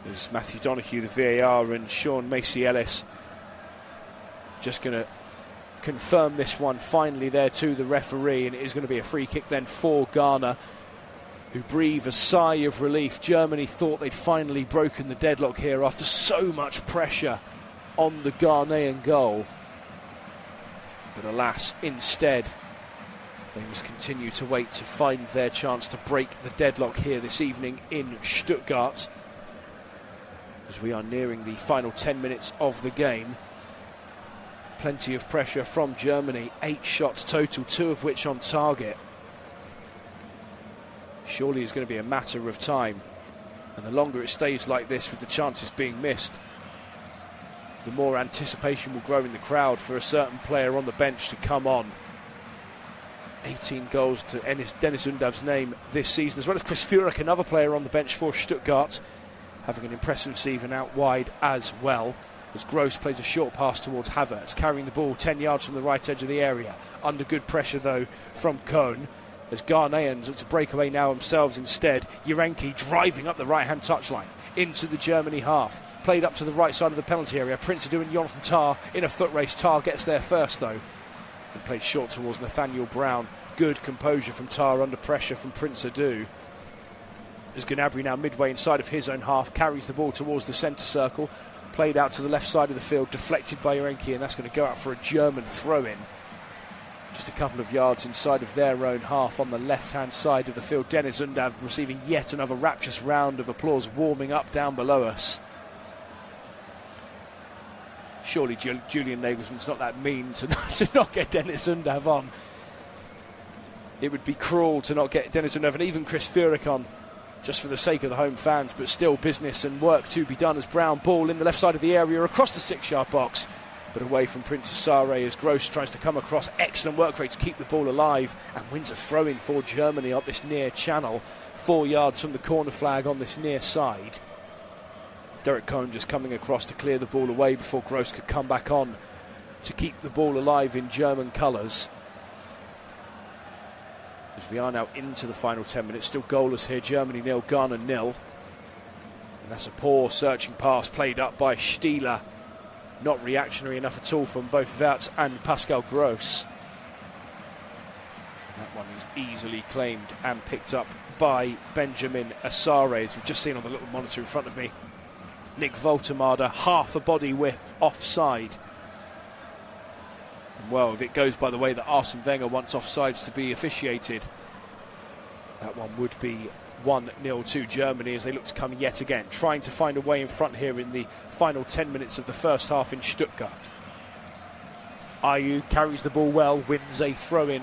As Matthew Donoghue, the VAR, and Sean Macy-Ellis just going to confirm this one finally there to the referee, and it is going to be a free kick then for Ghana, who breathe a sigh of relief. Germany thought they'd finally broken the deadlock here after so much pressure on the Ghanaian goal, but alas, instead they must continue to wait to find their chance to break the deadlock here this evening in Stuttgart, as we are nearing the final 10 minutes of the game. Plenty of pressure from Germany, 8 shots total, 2 of which on target. Surely it's going to be a matter of time, and the longer it stays like this with the chances being missed, the more anticipation will grow in the crowd for a certain player on the bench to come on. 18 goals to Dennis Undav's name this season, as well as Chris Führich, another player on the bench for Stuttgart, having an impressive season out wide as well. As Gross plays a short pass towards Havertz, carrying the ball 10 yards from the right edge of the area. Under good pressure, though, from Cohn. As Ghanaians look to break away now themselves instead. Urenki driving up the right-hand touchline into the Germany half. Played up to the right side of the penalty area. Prince Adu and Jonathan Tah in a foot race. Tah gets there first, though. And played short towards Nathaniel Brown. Good composure from Tah under pressure from Prince Adu. As Gnabry now midway inside of his own half, carries the ball towards the centre circle. Played out to the left side of the field, deflected by Urenki, and that's going to go out for a German throw-in. Just a couple of yards inside of their own half on the left-hand side of the field. Dennis Undav receiving yet another rapturous round of applause, warming up down below us. Surely Julian Nagelsmann's not that mean to not get Dennis Undav on. It would be cruel to not get Dennis Undav and even Chris Führich on, just for the sake of the home fans, but still business and work to be done as Brown ball in the left side of the area across the 6-yard box, but away from Prince Asare as Gross tries to come across. Excellent work rate to keep the ball alive, and wins a throw-in for Germany on this near channel, 4 yards from the corner flag on this near side. Derek Cohn just coming across to clear the ball away before Gross could come back on to keep the ball alive in German colours. As we are now into the final 10 minutes, still goalless here. Germany 0, Ghana 0. And that's a poor searching pass played up by Stieler. Not reactionary enough at all from both Wirtz and Pascal Gross. That one is easily claimed and picked up by Benjamin Asare, as we've just seen on the little monitor in front of me. Nick Voltemade, half a body width offside. And well, if it goes by the way that Arsene Wenger wants offsides to be officiated, that one would be 1-0 to Germany as they look to come yet again, trying to find a way in front here in the final 10 minutes of the first half in Stuttgart. Ayew carries the ball well, wins a throw-in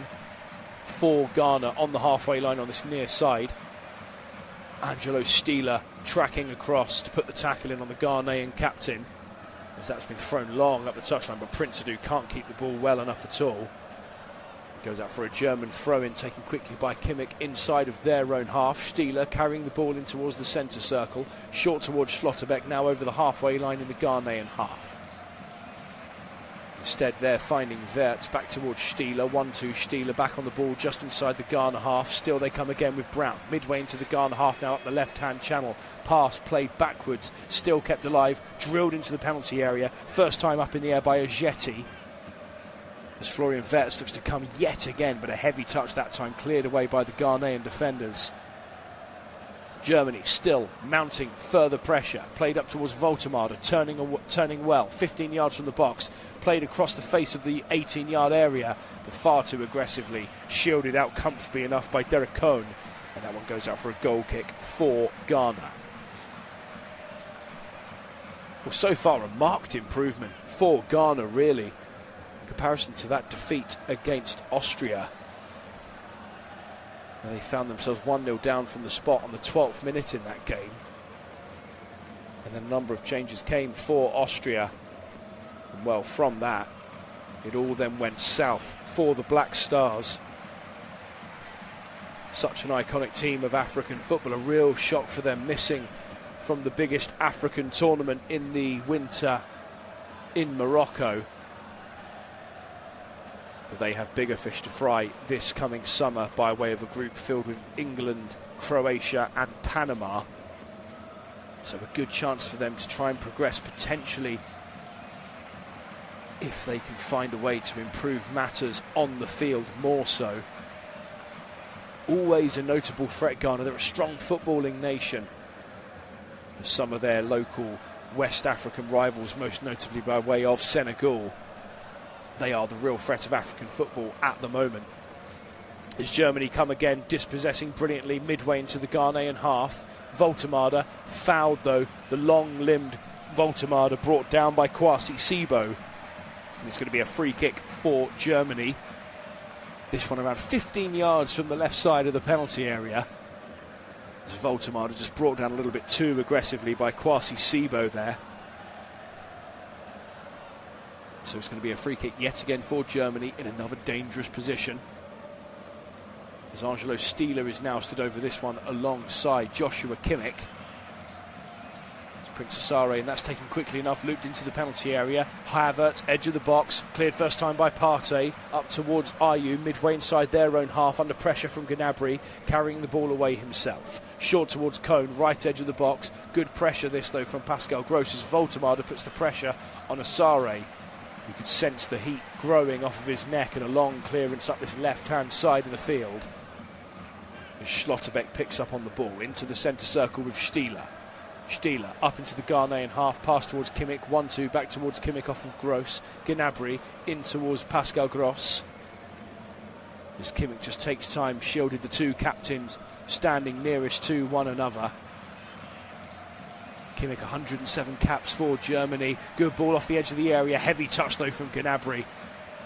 for Ghana on the halfway line on this near side. Angelo Stieler tracking across to put the tackle in on the Ghanaian captain, as that's been thrown long up the touchline, but Prince Adu can't keep the ball well enough at all. Goes out for a German throw-in, taken quickly by Kimmich inside of their own half. Stieler carrying the ball in towards the centre circle, short towards Schlotterbeck, now over the halfway line in the Ghanaian half. Instead they're finding Wirtz back towards Stieler, 1-2, Stieler back on the ball just inside the Ghana half. Still they come again with Brown, midway into the Ghana half now up the left-hand channel. Pass played backwards, still kept alive, drilled into the penalty area. First time up in the air by Ajeti. As Florian Wirtz looks to come yet again, but a heavy touch that time cleared away by the Ghanaian defenders. Germany still mounting further pressure, played up towards Voltemade, turning well, 15 yards from the box, played across the face of the 18-yard area, but far too aggressively, shielded out comfortably enough by Derek Cohn, and that one goes out for a goal kick for Ghana. Well, so far a marked improvement for Ghana, really, in comparison to that defeat against Austria. They found themselves 1-0 down from the spot on the 12th minute in that game. And then a number of changes came for Austria. And well, from that, it all then went south for the Black Stars. Such an iconic team of African football, a real shock for them, missing from the biggest African tournament in the winter in Morocco. They have bigger fish to fry this coming summer by way of a group filled with England, Croatia and Panama. So a good chance for them to try and progress potentially, if they can find a way to improve matters on the field more so. Always a notable threat, Ghana. They're a strong footballing nation. Some of their local West African rivals, most notably by way of Senegal, they are the real threat of African football at the moment. As Germany come again, dispossessing brilliantly midway into the Ghanaian half. Voltemade fouled though, the long-limbed Voltemade brought down by Kwasi Sibo. And it's going to be a free kick for Germany. This one around 15 yards from the left side of the penalty area. As Voltemade just brought down a little bit too aggressively by Kwasi Sibo there. So it's going to be a free kick yet again for Germany in another dangerous position. As Angelo Stieler is now stood over this one alongside Joshua Kimmich. It's Prince Asare, and that's taken quickly enough, looped into the penalty area. Havertz, edge of the box, cleared first time by Partey, up towards Ayew, midway inside their own half, under pressure from Gnabry, carrying the ball away himself. Short towards Cohn, right edge of the box. Good pressure this though from Pascal Gross as Voltemade puts the pressure on Asare. You could sense the heat growing off of his neck, and a long clearance up this left-hand side of the field. As Schlotterbeck picks up on the ball into the centre circle with Stieler. Stieler up into the Ghanaian half, pass towards Kimmich, 1-2 back towards Kimmich off of Gross. Gnabry in towards Pascal Gross. As Kimmich just takes time, shielded the two captains standing nearest to one another. Kimmich 107 caps for Germany. Good ball off the edge of the area. Heavy touch though from Gnabry.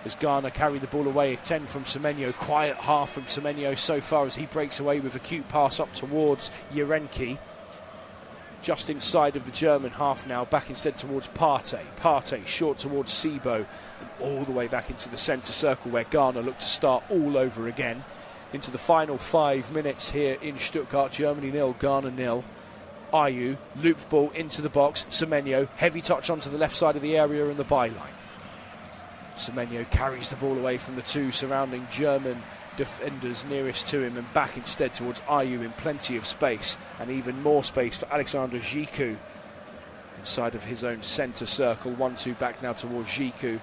As Ghana carry the ball away. 10 from Semenyo. Quiet half from Semenyo so far as he breaks away with a cute pass up towards Yerenki. Just inside of the German half now. Back instead towards Partey. Partey short towards Sibo. And all the way back into the centre circle where Ghana look to start all over again. Into the final 5 minutes here in Stuttgart. Germany 0, Ghana 0. Ayew, looped ball into the box. Semenyo, heavy touch onto the left side of the area and the byline. Semenyo carries the ball away from the two surrounding German defenders nearest to him and back instead towards Ayew in plenty of space, and even more space for Alexander Gikou inside of his own centre circle. 1-2 back now towards Gikou.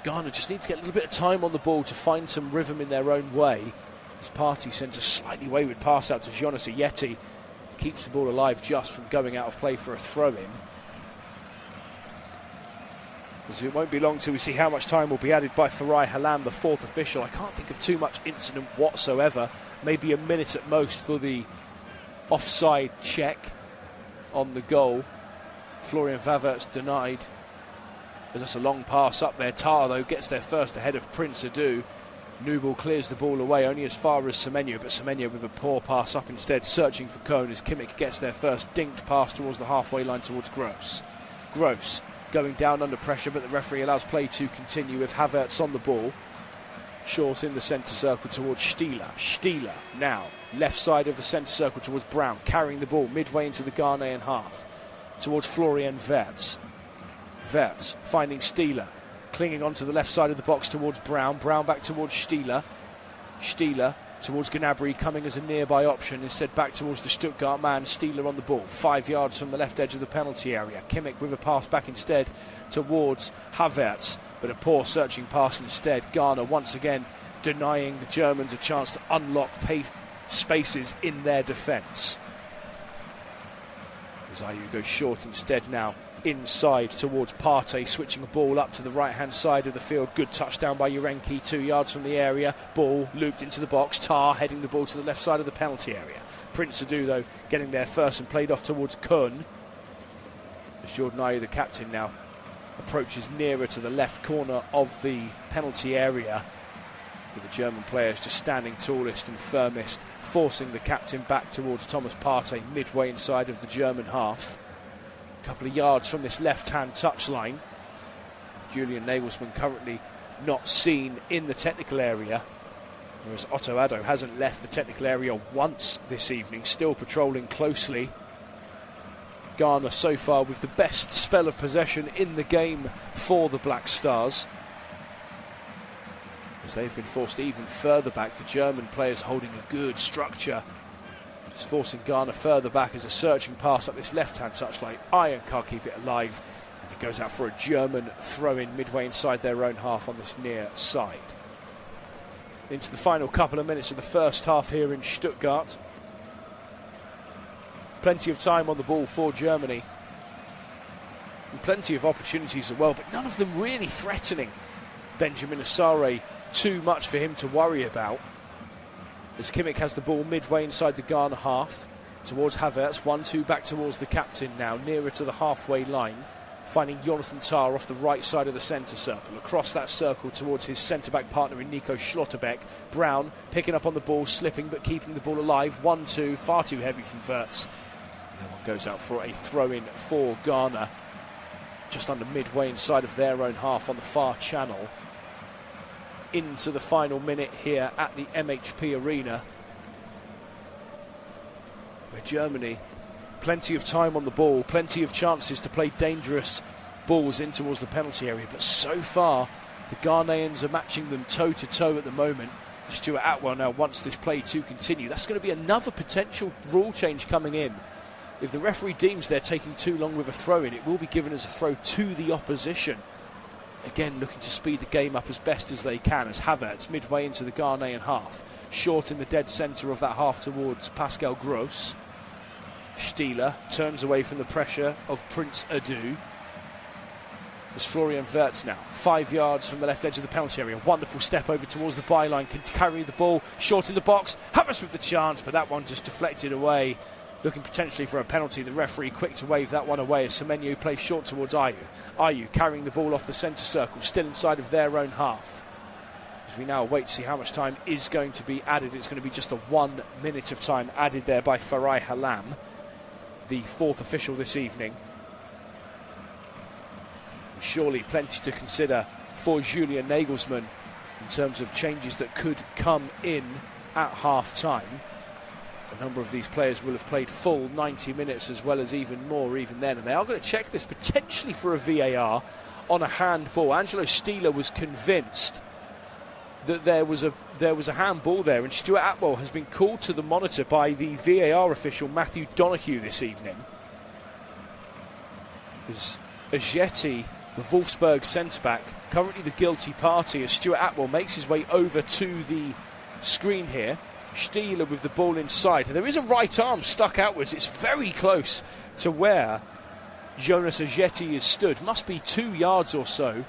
Ghana just need to get a little bit of time on the ball to find some rhythm in their own way. This Party sends a slightly wayward pass out to Jonas Ayeti. Keeps the ball alive just from going out of play for a throw-in. As it won't be long till we see how much time will be added by Farai Halam, the fourth official. I can't think of too much incident whatsoever. Maybe a minute at most for the offside check on the goal. Florian Vavert's denied. As that's a long pass up there. Tar, though, gets there first ahead of Prince Adu. Nubel clears the ball away only as far as Semenyo, but Semenyo with a poor pass up instead, searching for Cohn as Kimmich gets there first. Dinked pass towards the halfway line towards Gross. Gross going down under pressure, but the referee allows play to continue with Havertz on the ball. Short in the centre circle towards Stieler. Stieler now left side of the centre circle towards Brown, carrying the ball midway into the Ghanaian half towards Florian Wirtz. Wirtz finding Stieler, clinging onto the left side of the box towards Brown. Brown back towards Stieler. Stieler towards Gnabry, coming as a nearby option. Instead back towards the Stuttgart man. Stieler on the ball, 5 yards from the left edge of the penalty area. Kimmich with a pass back instead towards Havertz, but a poor searching pass instead. Ghana once again denying the Germans a chance to unlock spaces in their defence. As Ayew goes short instead now, inside towards Partey, switching the ball up to the right hand side of the field. Good touchdown by Urenki, 2 yards from the area. Ball looped into the box. Tar heading the ball to the left side of the penalty area. Prince Adu, though, getting there first and played off towards Kun. As Jordan Ayew, the captain, now approaches nearer to the left corner of the penalty area, with the German players just standing tallest and firmest, forcing the captain back towards Thomas Partey midway inside of the German half. A couple of yards from this left-hand touchline. Julian Nagelsmann currently not seen in the technical area, whereas Otto Addo hasn't left the technical area once this evening, still patrolling closely. Ghana so far with the best spell of possession in the game for the Black Stars, as they've been forced even further back. The German players holding a good structure, just forcing Ghana further back as a searching pass up this left-hand touchline. Iron can't keep it alive, and it goes out for a German throw-in midway inside their own half on this near side. Into the final couple of minutes of the first half here in Stuttgart. Plenty of time on the ball for Germany, and plenty of opportunities as well, but none of them really threatening Benjamin Asare too much for him to worry about. As Kimmich has the ball midway inside the Ghana half towards Havertz. 1-2 back towards the captain now, nearer to the halfway line, finding Jonathan Tah off the right side of the centre circle. Across that circle towards his centre-back partner in Nico Schlotterbeck. Brown picking up on the ball, slipping but keeping the ball alive. 1-2, far too heavy from Wirtz. And that one goes out for a throw-in for Ghana, just under midway inside of their own half on the far channel. Into the final minute here at the MHP Arena, where Germany, plenty of time on the ball, plenty of chances to play dangerous balls in towards the penalty area, but so far the Ghanaians are matching them toe-to-toe at the moment. Stuart Atwell now wants this play to continue. That's going to be another potential rule change coming in. If the referee deems they're taking too long with a throw-in, it will be given as a throw to the opposition. Again, looking to speed the game up as best as they can, as Havertz midway into the Ghanaian half, short in the dead centre of that half towards Pascal Gross. Stieler turns away from the pressure of Prince Adu. There's Florian Wirtz now, 5 yards from the left edge of the penalty area. Wonderful step over towards the byline, can carry the ball short in the box. Havertz with the chance, but that one just deflected away, looking potentially for a penalty. The referee quick to wave that one away as Semenyo plays short towards Ayew. Ayew carrying the ball off the centre circle, still inside of their own half. As we now wait to see how much time is going to be added. It's going to be just the 1 minute of time added there by Farai Halam, the fourth official this evening. Surely plenty to consider for Julian Nagelsmann in terms of changes that could come in at half-time. A number of these players will have played full 90 minutes as well as even more even then, and they are going to check this potentially for a VAR on a handball. Angelo Stieler was convinced that there was a handball there, and Stuart Atwell has been called to the monitor by the VAR official Matthew Donoghue this evening. As Ajeti, the Wolfsburg centre-back, currently the guilty party, as Stuart Atwell makes his way over to the screen here. Stieler with the ball inside. There is a right arm stuck outwards. It's very close to where Jonas Ajeti is stood. Must be 2 yards or so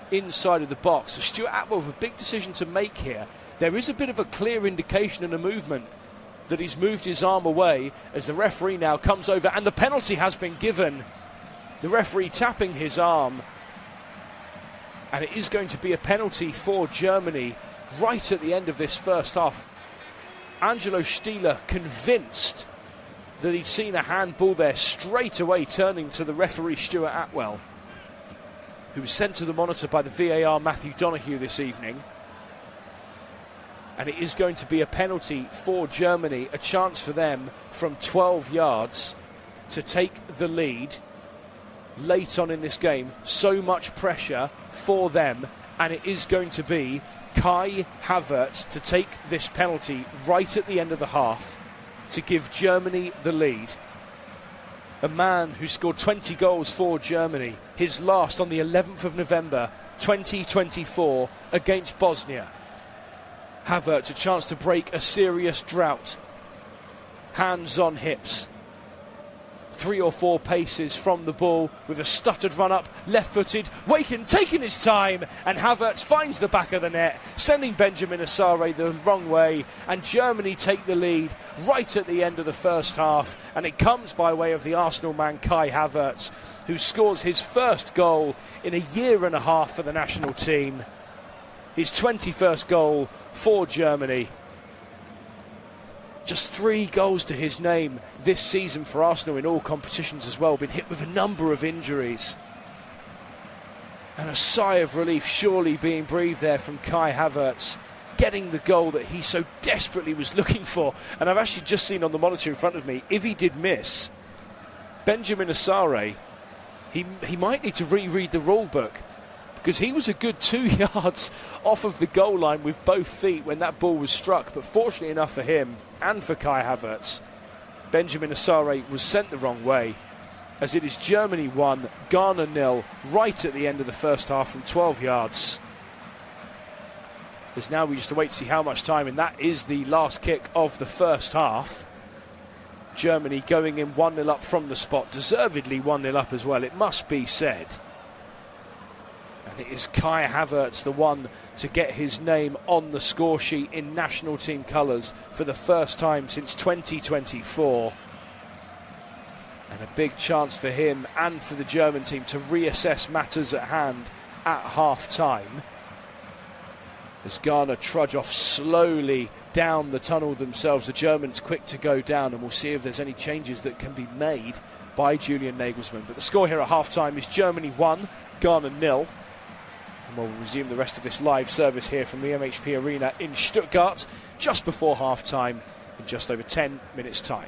inside of the box. So Stuart Atwell with a big decision to make here. There is a bit of a clear indication and a movement that he's moved his arm away as the referee now comes over, and the penalty has been given. The referee tapping his arm, and it is going to be a penalty for Germany right at the end of this first half. Angelo Stieler, convinced that he'd seen a handball there, straight away turning to the referee Stuart Atwell, who was sent to the monitor by the VAR Matthew Donoghue this evening. And it is going to be a penalty for Germany, a chance for them from 12 yards to take the lead late on in this game. So much pressure for them, and it is going to be Kai Havertz to take this penalty right at the end of the half to give Germany the lead. A man who scored 20 goals for Germany, his last on the 11th of November 2024 against Bosnia. Havertz, a chance to break a serious drought. Hands on hips. 3 or 4 paces from the ball with a stuttered run up, left-footed. Waken taking his time, and Havertz finds the back of the net, sending Benjamin Asare the wrong way, and Germany take the lead right at the end of the first half, and it comes by way of the Arsenal man Kai Havertz, who scores his first goal in a year and a half for the national team. His 21st goal for Germany. Just 3 goals to his name this season for Arsenal in all competitions as well. Been hit with a number of injuries. And a sigh of relief surely being breathed there from Kai Havertz, getting the goal that he so desperately was looking for. And I've actually just seen on the monitor in front of me, if he did miss, Benjamin Asare, he might need to reread the rule book, because he was a good 2 yards off of the goal line with both feet when that ball was struck. But fortunately enough for him and for Kai Havertz, Benjamin Asare was sent the wrong way, as it is Germany 1, Ghana 0, right at the end of the first half from 12 yards. As now we just await to see how much time, and that is the last kick of the first half. Germany going in 1-0 up from the spot, deservedly 1-0 up as well, it must be said. And it is Kai Havertz, the one to get his name on the score sheet in national team colours for the first time since 2024. And a big chance for him and for the German team to reassess matters at hand at half-time, as Ghana trudge off slowly down the tunnel themselves. The Germans quick to go down, and we'll see if there's any changes that can be made by Julian Nagelsmann. But the score here at half-time is Germany 1, Ghana 0. And we'll resume the rest of this live service here from the MHP Arena in Stuttgart just before half-time in just over 10 minutes' time.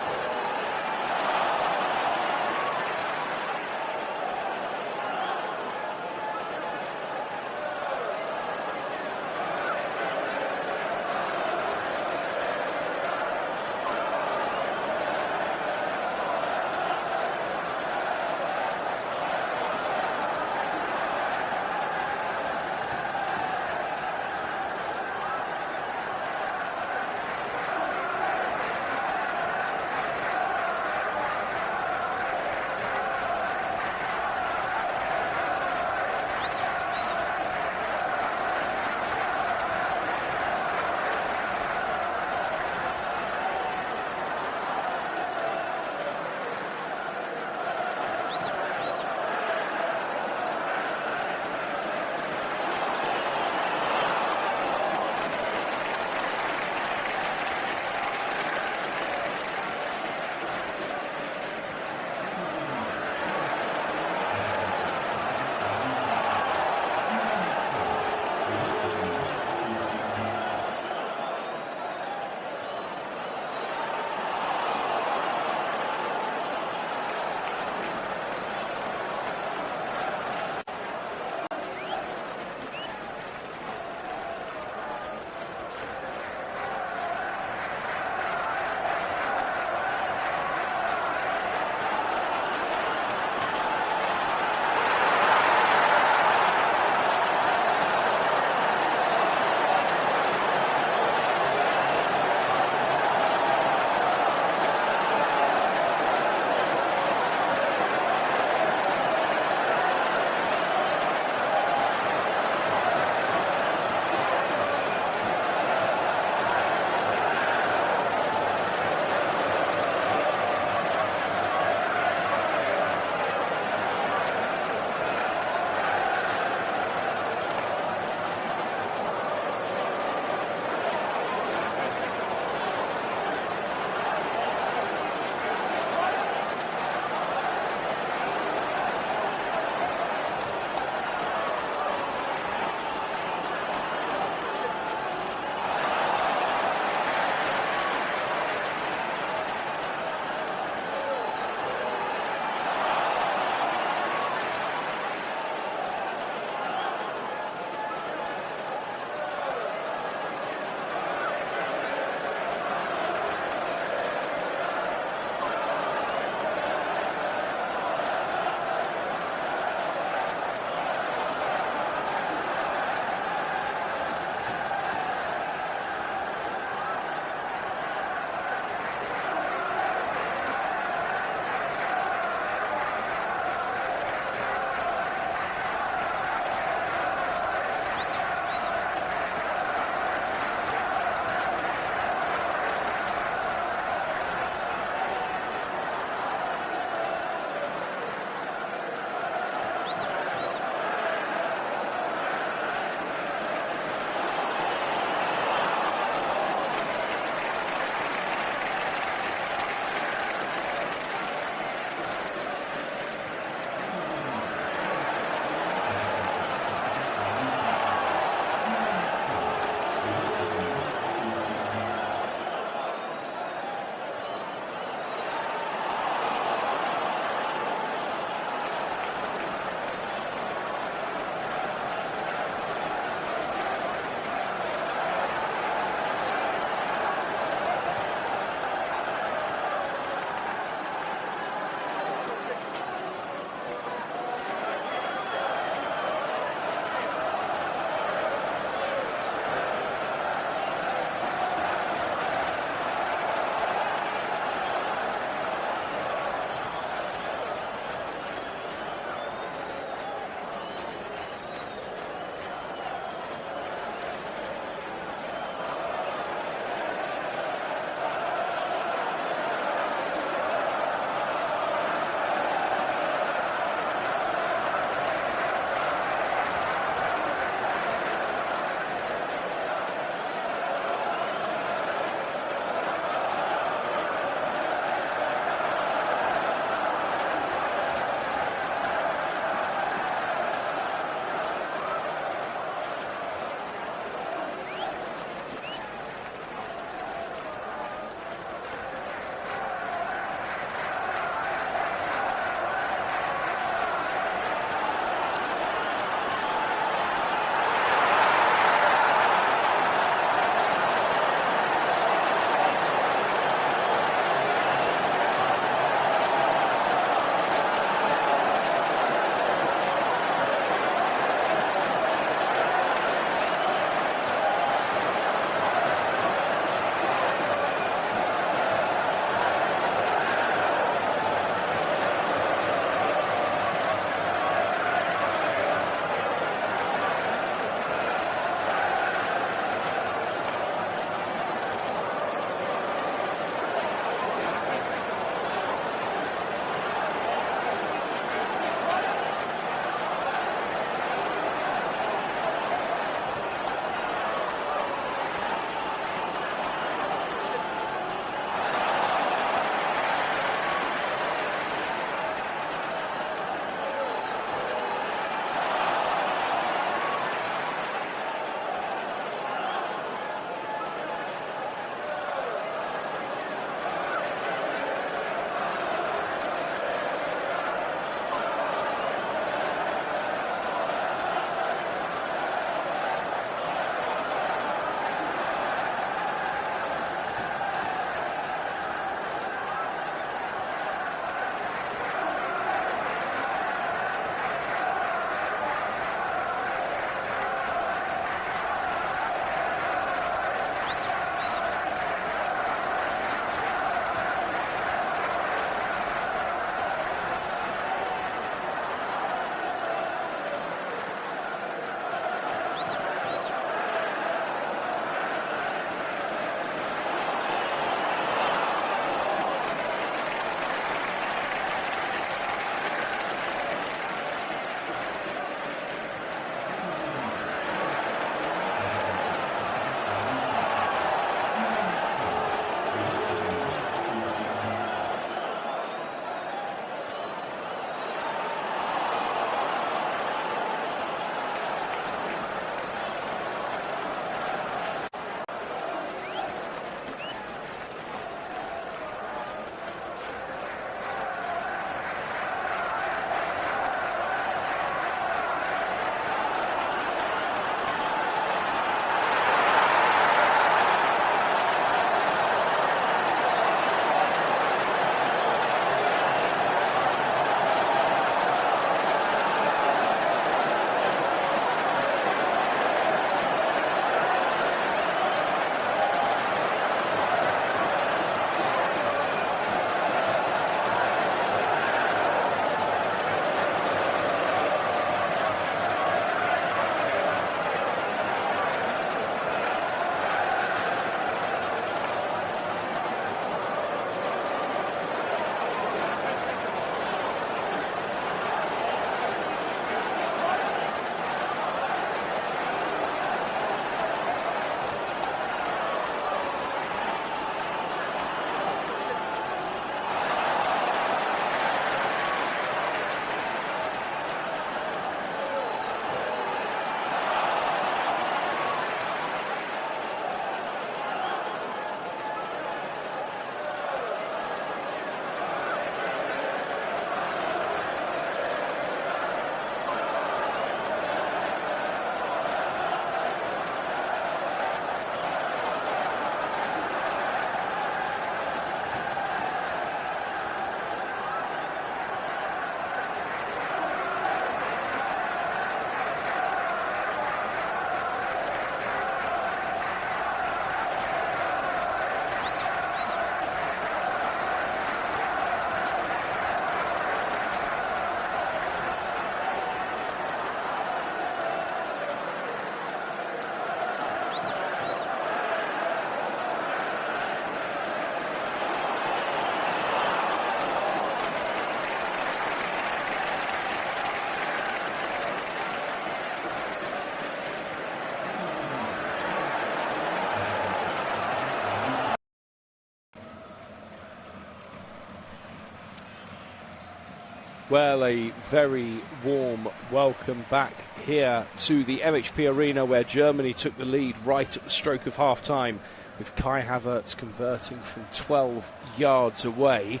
Well, a very warm welcome back here to the MHP Arena, where Germany took the lead right at the stroke of half-time, with Kai Havertz converting from 12 yards away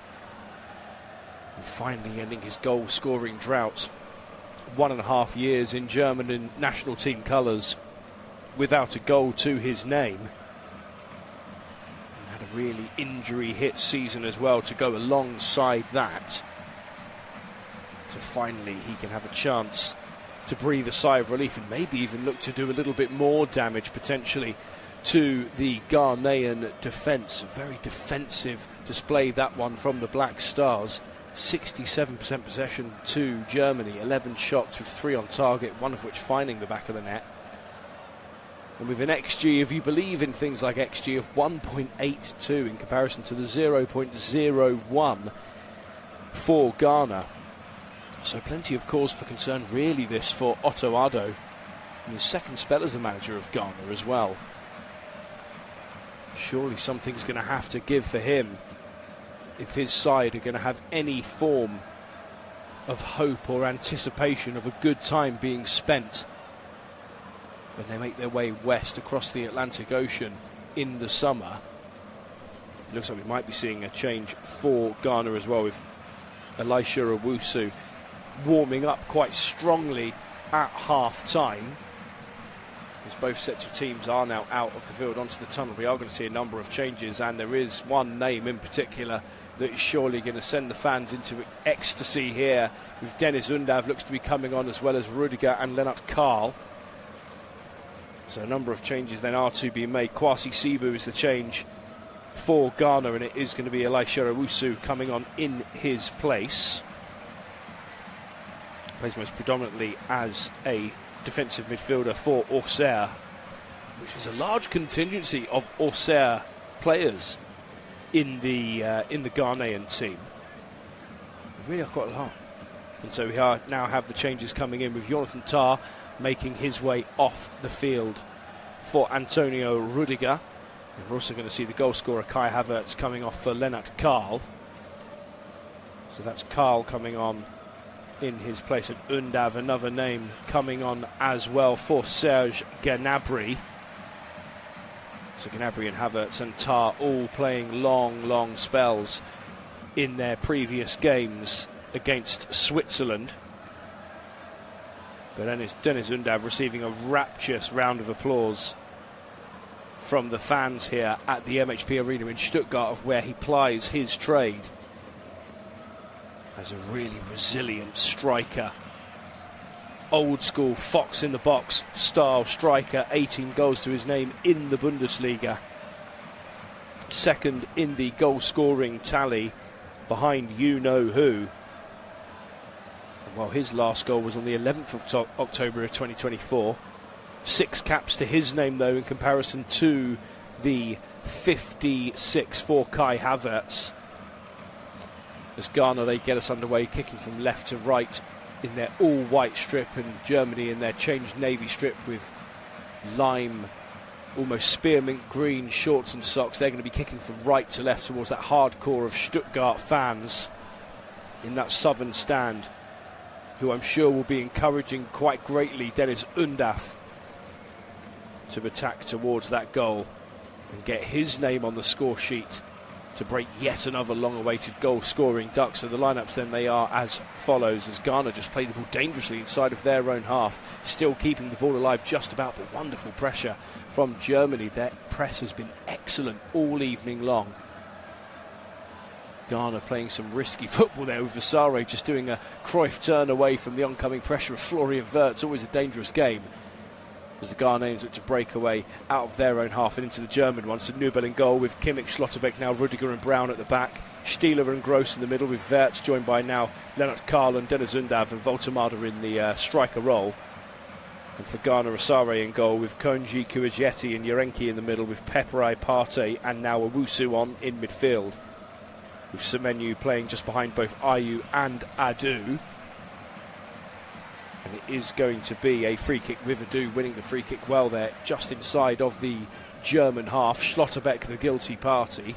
and finally ending his goal-scoring drought. 1.5 years in German national team colours without a goal to his name. And had a really injury-hit season as well to go alongside that. So finally he can have a chance to breathe a sigh of relief and maybe even look to do a little bit more damage potentially to the Ghanaian defence. A very defensive display, that one, from the Black Stars. 67% possession to Germany, 11 shots with 3 on target, one of which finding the back of the net. And with an XG, if you believe in things like XG, of 1.82 in comparison to the 0.01 for Ghana. So plenty of cause for concern, really, this for Otto Addo, in his second spell as the manager of Ghana as well. Surely something's going to have to give for him if his side are going to have any form of hope or anticipation of a good time being spent when they make their way west across the Atlantic Ocean in the summer. It looks like we might be seeing a change for Ghana as well, with Elisha Owusu warming up quite strongly at half-time. As both sets of teams are now out of the field onto the tunnel, we are going to see a number of changes, and there is one name in particular that is surely going to send the fans into ecstasy here, with Dennis Undav looks to be coming on, as well as Rudiger and Lennart Karl. So a number of changes then are to be made. Kwasi Sibu is the change for Ghana, and it is going to be Elisha Owusu coming on in his place. Plays most predominantly as a defensive midfielder for Auxerre, which is a large contingency of Auxerre players in the Ghanaian team. Really are quite a lot. And so we now have the changes coming in, with Jonathan Tah making his way off the field for Antonio Rudiger. And we're also going to see the goal scorer Kai Havertz coming off for Lennart Karl. So that's Karl coming on in his place, and Undav, another name, coming on as well for Serge Gnabry. So Gnabry and Havertz and Tah all playing long spells in their previous games against Switzerland. But Dennis Undav receiving a rapturous round of applause from the fans here at the MHP Arena in Stuttgart, of where he plies his trade as a really resilient striker. Old school fox in the box style striker, 18 goals to his name in the Bundesliga. Second in the goal scoring tally behind you-know-who. Well, his last goal was on the 11th of October of 2024. 6 caps to his name, though, in comparison to the 56 for Kai Havertz. As Ghana, they get us underway, kicking from left to right in their all-white strip, and Germany in their changed navy strip with lime, almost spearmint green shorts and socks. They're going to be kicking from right to left towards that hardcore of Stuttgart fans in that southern stand, who I'm sure will be encouraging quite greatly Dennis Undav to attack towards that goal and get his name on the score sheet to break yet another long-awaited goal-scoring duck. So the lineups then, they are as follows, as Ghana just play the ball dangerously inside of their own half, still keeping the ball alive just about, but wonderful pressure from Germany. Their press has been excellent all evening long. Ghana playing some risky football there, with Vasare just doing a Cruyff turn away from the oncoming pressure of Florian Wirtz. Always a dangerous game as the Ghanaians look to break away out of their own half and into the German one. So Nubel in goal, with Kimmich, Schlotterbeck, now Rudiger and Brown at the back. Stieler and Gross in the middle, with Wirtz joined by now Lennart Karl and Dennis Undav, and Voltemada in the striker role. And for Ghana, Asare in goal, with Konji, Kuajeti and Yerenki in the middle, with Peperai, Partey and now Owusu on in midfield, with Semenyo playing just behind both Ayew and Adu. And it is going to be a free kick, with Adu winning the free kick well there, just inside of the German half. Schlotterbeck the guilty party.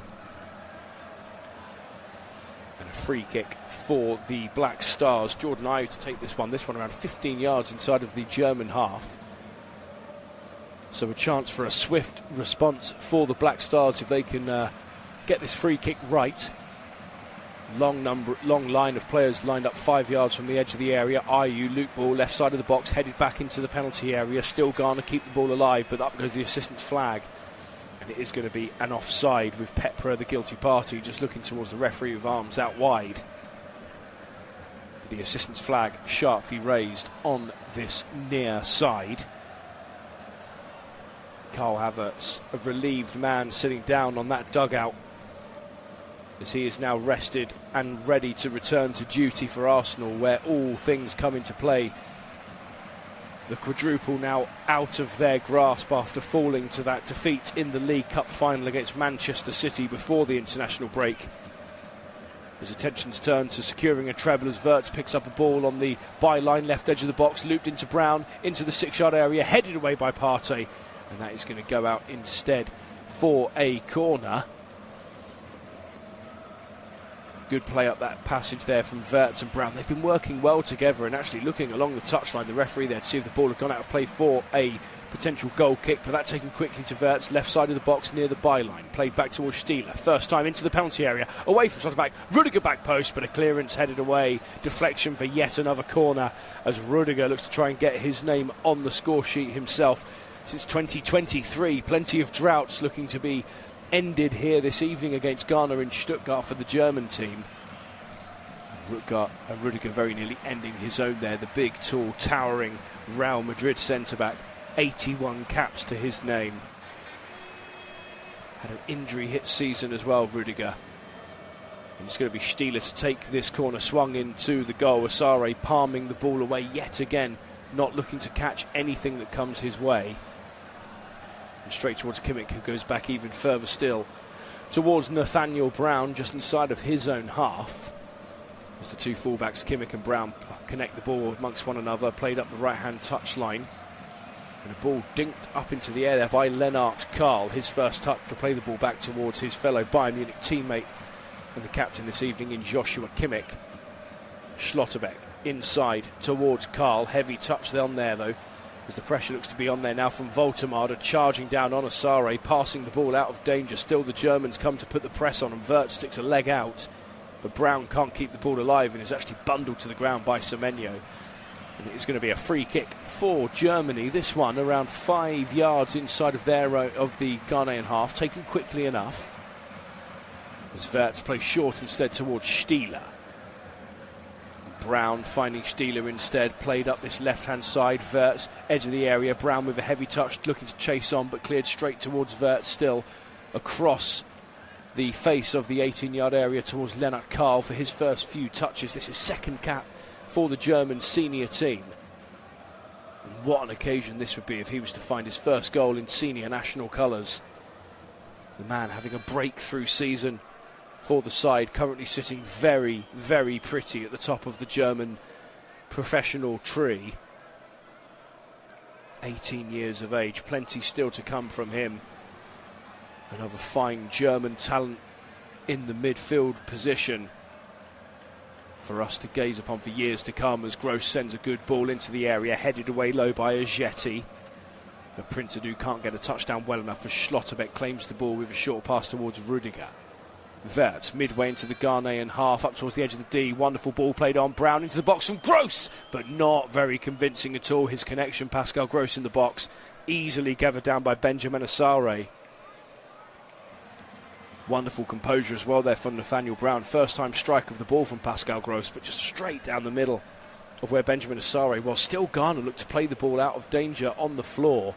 And a free kick for the Black Stars. Jordan Ayew to take this one around 15 yards inside of the German half. So a chance for a swift response for the Black Stars if they can get this free kick right. Long line of players lined up 5 yards from the edge of the area. Ayew, loop ball, left side of the box, headed back into the penalty area. Still Ghana keep the ball alive, but up goes the assistant's flag. And it is going to be an offside with Pepra, the guilty party, just looking towards the referee with arms out wide. But the assistant's flag sharply raised on this near side. Karl Havertz, a relieved man sitting down on that dugout, as he is now rested and ready to return to duty for Arsenal, where all things come into play. The quadruple now out of their grasp after falling to that defeat in the League Cup final against Manchester City before the international break. As attention's turned to securing a treble as Wirtz picks up a ball on the byline, left edge of the box, looped into Brown, into the 6-yard area, headed away by Partey, and that is going to go out instead for a corner. Good play up that passage there from Wirtz and Brown. They've been working well together and actually looking along the touchline. The referee there to see if the ball had gone out of play for a potential goal kick, but that taken quickly to Wirtz, left side of the box near the byline. Played back towards Stieler. First time into the penalty area, away from centre back. Rudiger back post, but a clearance headed away. Deflection for yet another corner as Rudiger looks to try and get his name on the score sheet himself. Since 2023, plenty of droughts looking to be ended here this evening against Ghana in Stuttgart for the German team. And Rudiger very nearly ending his own there. The big, tall, towering Real Madrid centre-back. 81 caps to his name. Had an injury-hit season as well, Rudiger. And it's going to be Stieler to take this corner. Swung into the goal. Asare palming the ball away yet again. Not looking to catch anything that comes his way. And straight towards Kimmich, who goes back even further still towards Nathaniel Brown, just inside of his own half. As the two fullbacks, Kimmich and Brown, connect the ball amongst one another, played up the right-hand touchline. And the ball dinked up into the air there by Lennart Karl. His first touch to play the ball back towards his fellow Bayern Munich teammate and the captain this evening in Joshua Kimmich. Schlotterbeck inside towards Karl. Heavy touch on there though, as the pressure looks to be on there now from Voltemade, charging down on Asare, passing the ball out of danger. Still the Germans come to put the press on, and Wirtz sticks a leg out, but Brown can't keep the ball alive and is actually bundled to the ground by Semenyo. And it's going to be a free kick for Germany. This one around 5 yards inside of the Ghanaian half, taken quickly enough. As Wirtz plays short instead towards Stieler. Brown finding Stieler instead, played up this left-hand side. Wirtz, edge of the area. Brown with a heavy touch, looking to chase on, but cleared straight towards Wirtz, still across the face of the 18-yard area towards Lennart Karl for his first few touches. This is second cap for the German senior team. And what an occasion this would be if he was to find his first goal in senior national colours. The man having a breakthrough season for the side, currently sitting very, very pretty at the top of the German professional tree. 18 years of age, plenty still to come from him. Another fine German talent in the midfield position for us to gaze upon for years to come, as Gross sends a good ball into the area, headed away low by Ajeti. But Prince Adu can't get a touchdown well enough as Schlotterbeck claims the ball with a short pass towards Rudiger. Wirtz midway into the Ghanaian half, up towards the edge of the D. Wonderful ball played on. Brown into the box from Gross, but not very convincing at all. His connection, Pascal Gross in the box, easily gathered down by Benjamin Asare. Wonderful composure as well there from Nathaniel Brown. First time strike of the ball from Pascal Gross, but just straight down the middle of where Benjamin Asare was. Still Ghana looked to play the ball out of danger on the floor.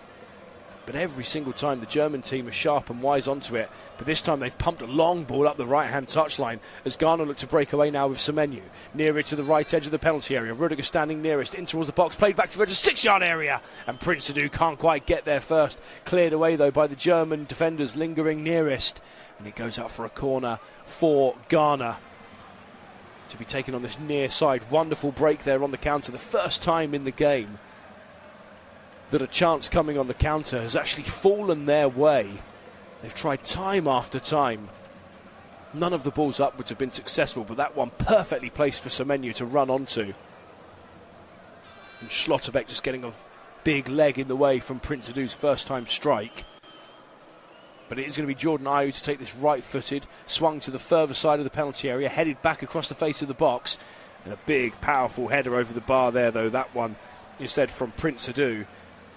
But every single time the German team are sharp and wise onto it. But this time they've pumped a long ball up the right-hand touchline as Ghana look to break away now with Semenyo. Nearer to the right edge of the penalty area. Rudiger standing nearest, in towards the box, played back to the edge of the 6-yard area. And Prince Adu can't quite get there first. Cleared away though by the German defenders lingering nearest. And it goes out for a corner for Ghana to be taken on this near side. Wonderful break there on the counter. The first time in the game that a chance coming on the counter has actually fallen their way. They've tried time after time None of the balls upwards have been successful, but that one perfectly placed for Semenyo to run onto. And Schlotterbeck just getting a big leg in the way from Prince Adu's first time strike. But it is going to be Jordan Ayew to take this right-footed, swung to the further side of the penalty area, headed back across the face of the box. And a big, powerful header over the bar there, though. That one instead from Prince Adu. And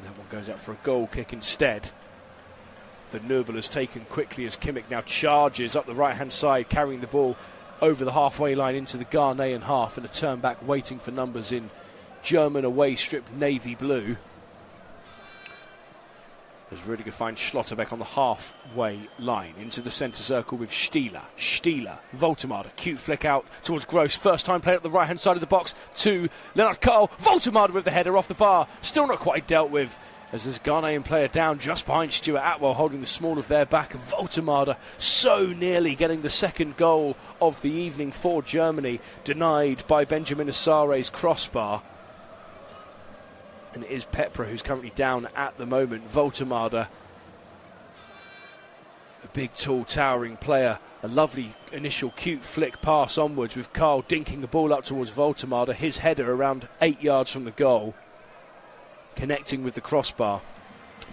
that one goes out for a goal kick instead. The Nobel is taken quickly as Kimmich now charges up the right-hand side, carrying the ball over the halfway line into the Ghanaian half, and a turn back waiting for numbers in German away stripped navy blue. As Rudiger finds Schlotterbeck on the halfway line into the centre circle with Stieler. Woltemade, cute flick out towards Gross. First time play at the right hand side of the box to Leonard Karl. Woltemade with the header off the bar. Still not quite dealt with as this Ghanaian player down just behind Stuart Atwell, holding the small of their back. And Woltemade so nearly getting the second goal of the evening for Germany, denied by Benjamin Asare's crossbar. And it is Pepra who's currently down at the moment. Woltemade, a big, tall, towering player. A lovely initial cute flick pass onwards with Karl dinking the ball up towards Woltemade. His header around 8 yards from the goal, connecting with the crossbar.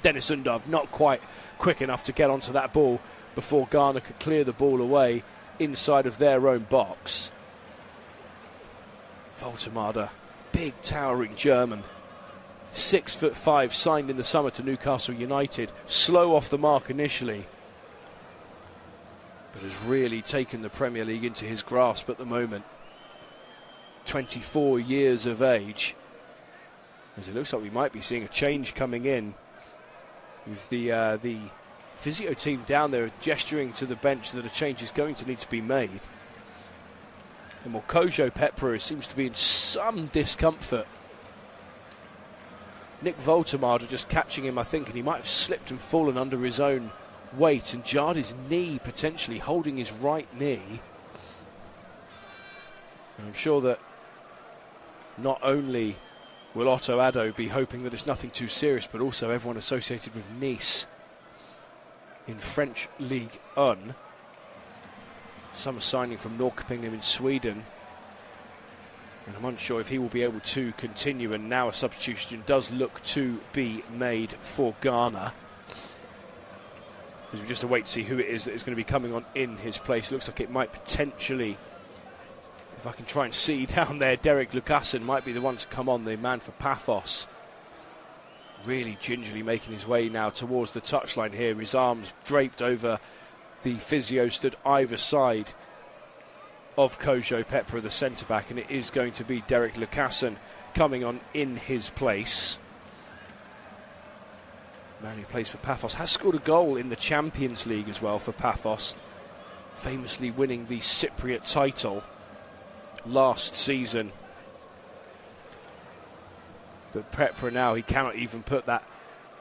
Dennis Undav not quite quick enough to get onto that ball before Ghana could clear the ball away inside of their own box. Woltemade, big, towering German. 6'5", signed in the summer to Newcastle United. Slow off the mark initially, but has really taken the Premier League into his grasp at the moment. 24 years of age. As it looks like we might be seeing a change coming in, with the physio team down there gesturing to the bench that a change is going to need to be made. And Kojo Pepra seems to be in some discomfort. Nick Woltemade just catching him, I think, and he might have slipped and fallen under his own weight and jarred his knee, potentially holding his right knee. And I'm sure that not only will Otto Addo be hoping that it's nothing too serious, but also everyone associated with Nice in French Ligue 1. Summer signing from Norrköping in Sweden. And I'm unsure if he will be able to continue, and now a substitution does look to be made for Ghana. As we just await to see who it is that is going to be coming on in his place. Looks like it might potentially, if I can try and see down there, Derek Lucassen might be the one to come on, the man for Paphos. Really gingerly making his way now towards the touchline here. His arms draped over the physio, stood either side of Kojo Pepra, the centre-back, and it is going to be Derek Lucassen coming on in his place. Man who plays for Paphos, has scored a goal in the Champions League as well for Paphos, famously winning the Cypriot title last season. But Pepra now, he cannot even put that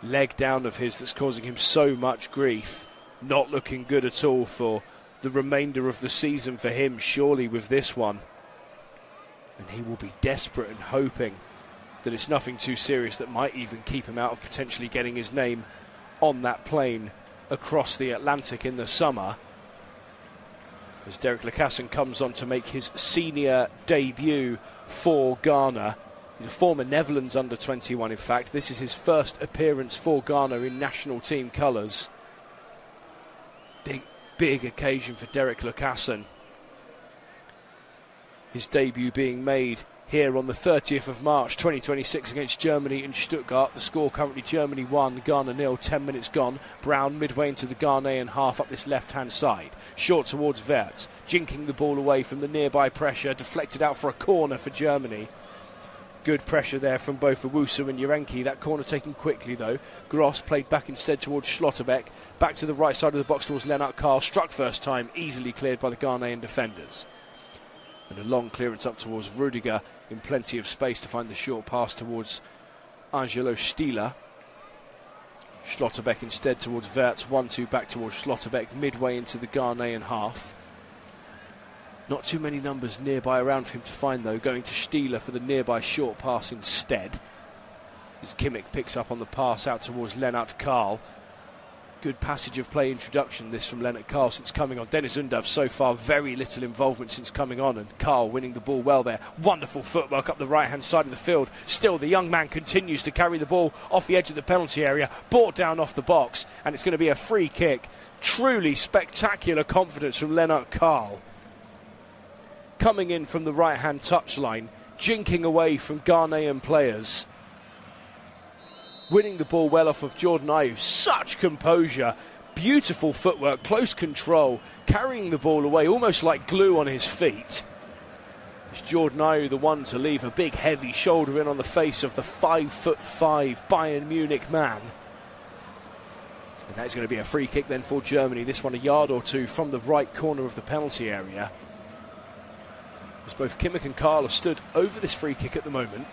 leg down of his that's causing him so much grief. Not looking good at all for the remainder of the season for him, surely, with this one. And he will be desperate and hoping that it's nothing too serious that might even keep him out of potentially getting his name on that plane across the Atlantic in the summer. As Derek Lucassen comes on to make his senior debut for Ghana. He's a former Netherlands under-21, in fact. This is his first appearance for Ghana in national team colours. Big occasion for Derek Lucassen. His debut being made here on the 30th of March 2026 against Germany in Stuttgart. The score currently Germany 1, Ghana 0, 10 minutes gone. Brown midway into the Ghanaian half up this left-hand side. Short towards Wirtz, jinking the ball away from the nearby pressure, deflected out for a corner for Germany. Good pressure there from both Owusu and Urenki. That corner taken quickly, though. Gross played back instead towards Schlotterbeck. Back to the right side of the box towards Lennart Karl. Struck first time, easily cleared by the Ghanaian defenders. And a long clearance up towards Rudiger in plenty of space to find the short pass towards Angelo Stieler. Schlotterbeck instead towards Wirtz. 1-2 back towards Schlotterbeck midway into the Ghanaian half. Not too many numbers nearby around for him to find, though, going to Stieler for the nearby short pass instead. As Kimmich picks up on the pass out towards Lennart Karl. Good passage of play introduction, this from Lennart Karl since coming on. Dennis Undav so far very little involvement since coming on, and Karl winning the ball well there. Wonderful footwork up the right hand side of the field. Still the young man continues to carry the ball off the edge of the penalty area, brought down off the box, and it's going to be a free kick. Truly spectacular confidence from Lennart Karl. Coming in from the right hand touchline, jinking away from Ghanaian players. Winning the ball well off of Jordan Ayew. Such composure, beautiful footwork, close control, carrying the ball away almost like glue on his feet. It's Jordan Ayew the one to leave a big heavy shoulder in on the face of the 5'5" Bayern Munich man. And that's going to be a free kick then for Germany. This one a yard or two from the right corner of the penalty area. As both Kimmich and Karl are stood over this free kick at the moment.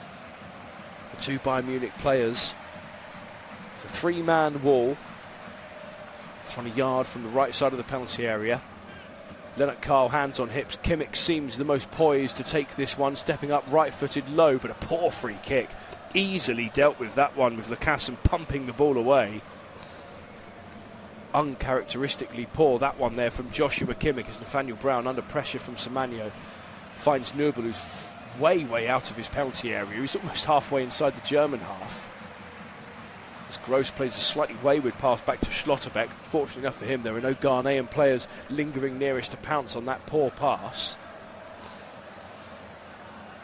The two Bayern Munich players. It's a three-man wall. This one a yard from the right side of the penalty area. Lennart Karl hands on hips. Kimmich seems the most poised to take this one, stepping up right-footed low, but a poor free kick. Easily dealt with that one, with Lucassen pumping the ball away. Uncharacteristically poor that one there from Joshua Kimmich, as Nathaniel Brown under pressure from Semenyo finds Nübel, who's way out of his penalty area. He's almost halfway inside the German half. As Gross plays a slightly wayward pass back to Schlotterbeck. Fortunately enough for him, there are no Ghanaian players lingering nearest to pounce on that poor pass.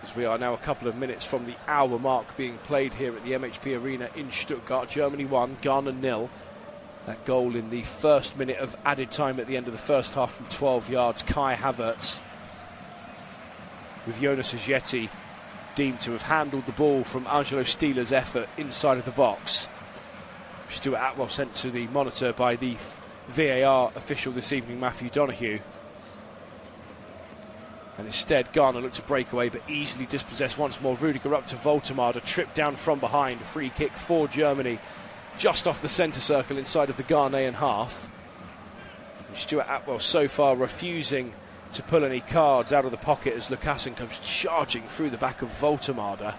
As we are now a couple of minutes from the hour mark being played here at the MHP Arena in Stuttgart. Germany 1, Ghana 0. That goal in the first minute of added time at the end of the first half from 12 yards. Kai Havertz, with Jonas Ajeti deemed to have handled the ball from Angelo Stieler's effort inside of the box. Stuart Atwell sent to the monitor by the VAR official this evening, Matthew Donoghue. And instead, Ghana looked to break away, but easily dispossessed once more. Rudiger up to Woltemade, tripped down from behind. Free kick for Germany, just off the centre circle inside of the Ghanaian half. And Stuart Atwell so far refusing to pull any cards out of the pocket as Lucassen comes charging through the back of Woltemade.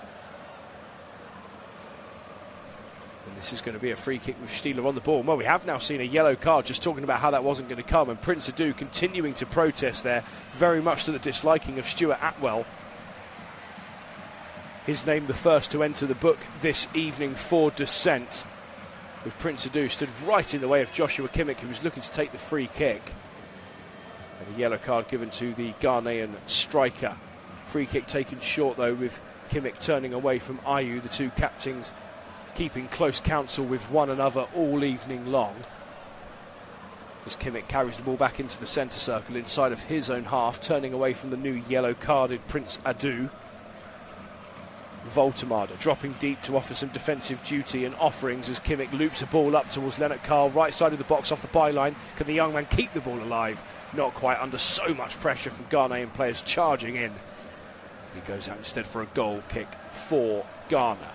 And this is going to be a free kick with Stieler on the ball. Well, we have now seen a yellow card, just talking about how that wasn't going to come, and Prince Adu continuing to protest there, very much to the disliking of Stuart Atwell. His name the first to enter the book this evening for dissent, with Prince Adu stood right in the way of Joshua Kimmich, who was looking to take the free kick. And a yellow card given to the Ghanaian striker. Free kick taken short though, with Kimmich turning away from Ayew, the two captains keeping close counsel with one another all evening long. As Kimmich carries the ball back into the centre circle inside of his own half, turning away from the new yellow carded Prince Adu. Woltemade dropping deep to offer some defensive duty and offerings as Kimmich loops a ball up towards Lennart Karl, right side of the box off the byline. Can the young man keep the ball alive? Not quite, under so much pressure from Ghanaian players charging in. He goes out instead for a goal kick for Ghana.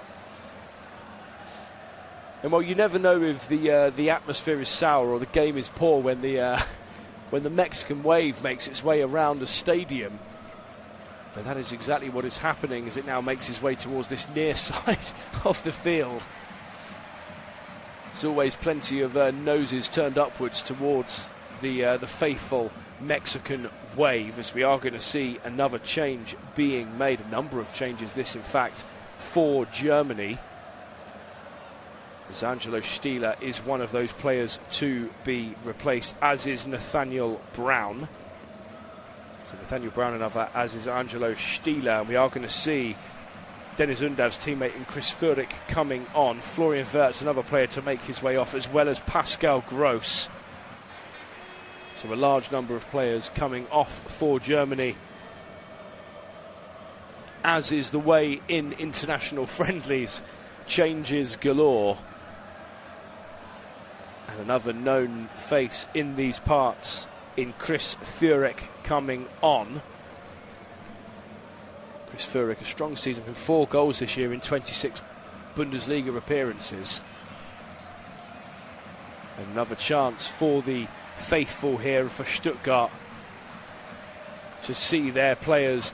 And well, you never know if the atmosphere is sour or the game is poor when the Mexican wave makes its way around a stadium. But that is exactly what is happening as it now makes its way towards this near side of the field. There's always plenty of noses turned upwards towards the faithful Mexican wave, as we are going to see another change being made. A number of changes, this in fact, for Germany. As Angelo Stieler is one of those players to be replaced, as is Nathaniel Brown. So Nathaniel Brown another, as is Angelo Stieler. And we are going to see Dennis Undav's teammate in Chris Führig coming on. Florian Wirtz, another player to make his way off, as well as Pascal Gross. So a large number of players coming off for Germany, as is the way in international friendlies. Changes galore. And another known face in these parts in Chris Führig coming on. Chris Führig, a strong season with 4 goals this year in 26 Bundesliga appearances. And another chance for the faithful here for Stuttgart to see their players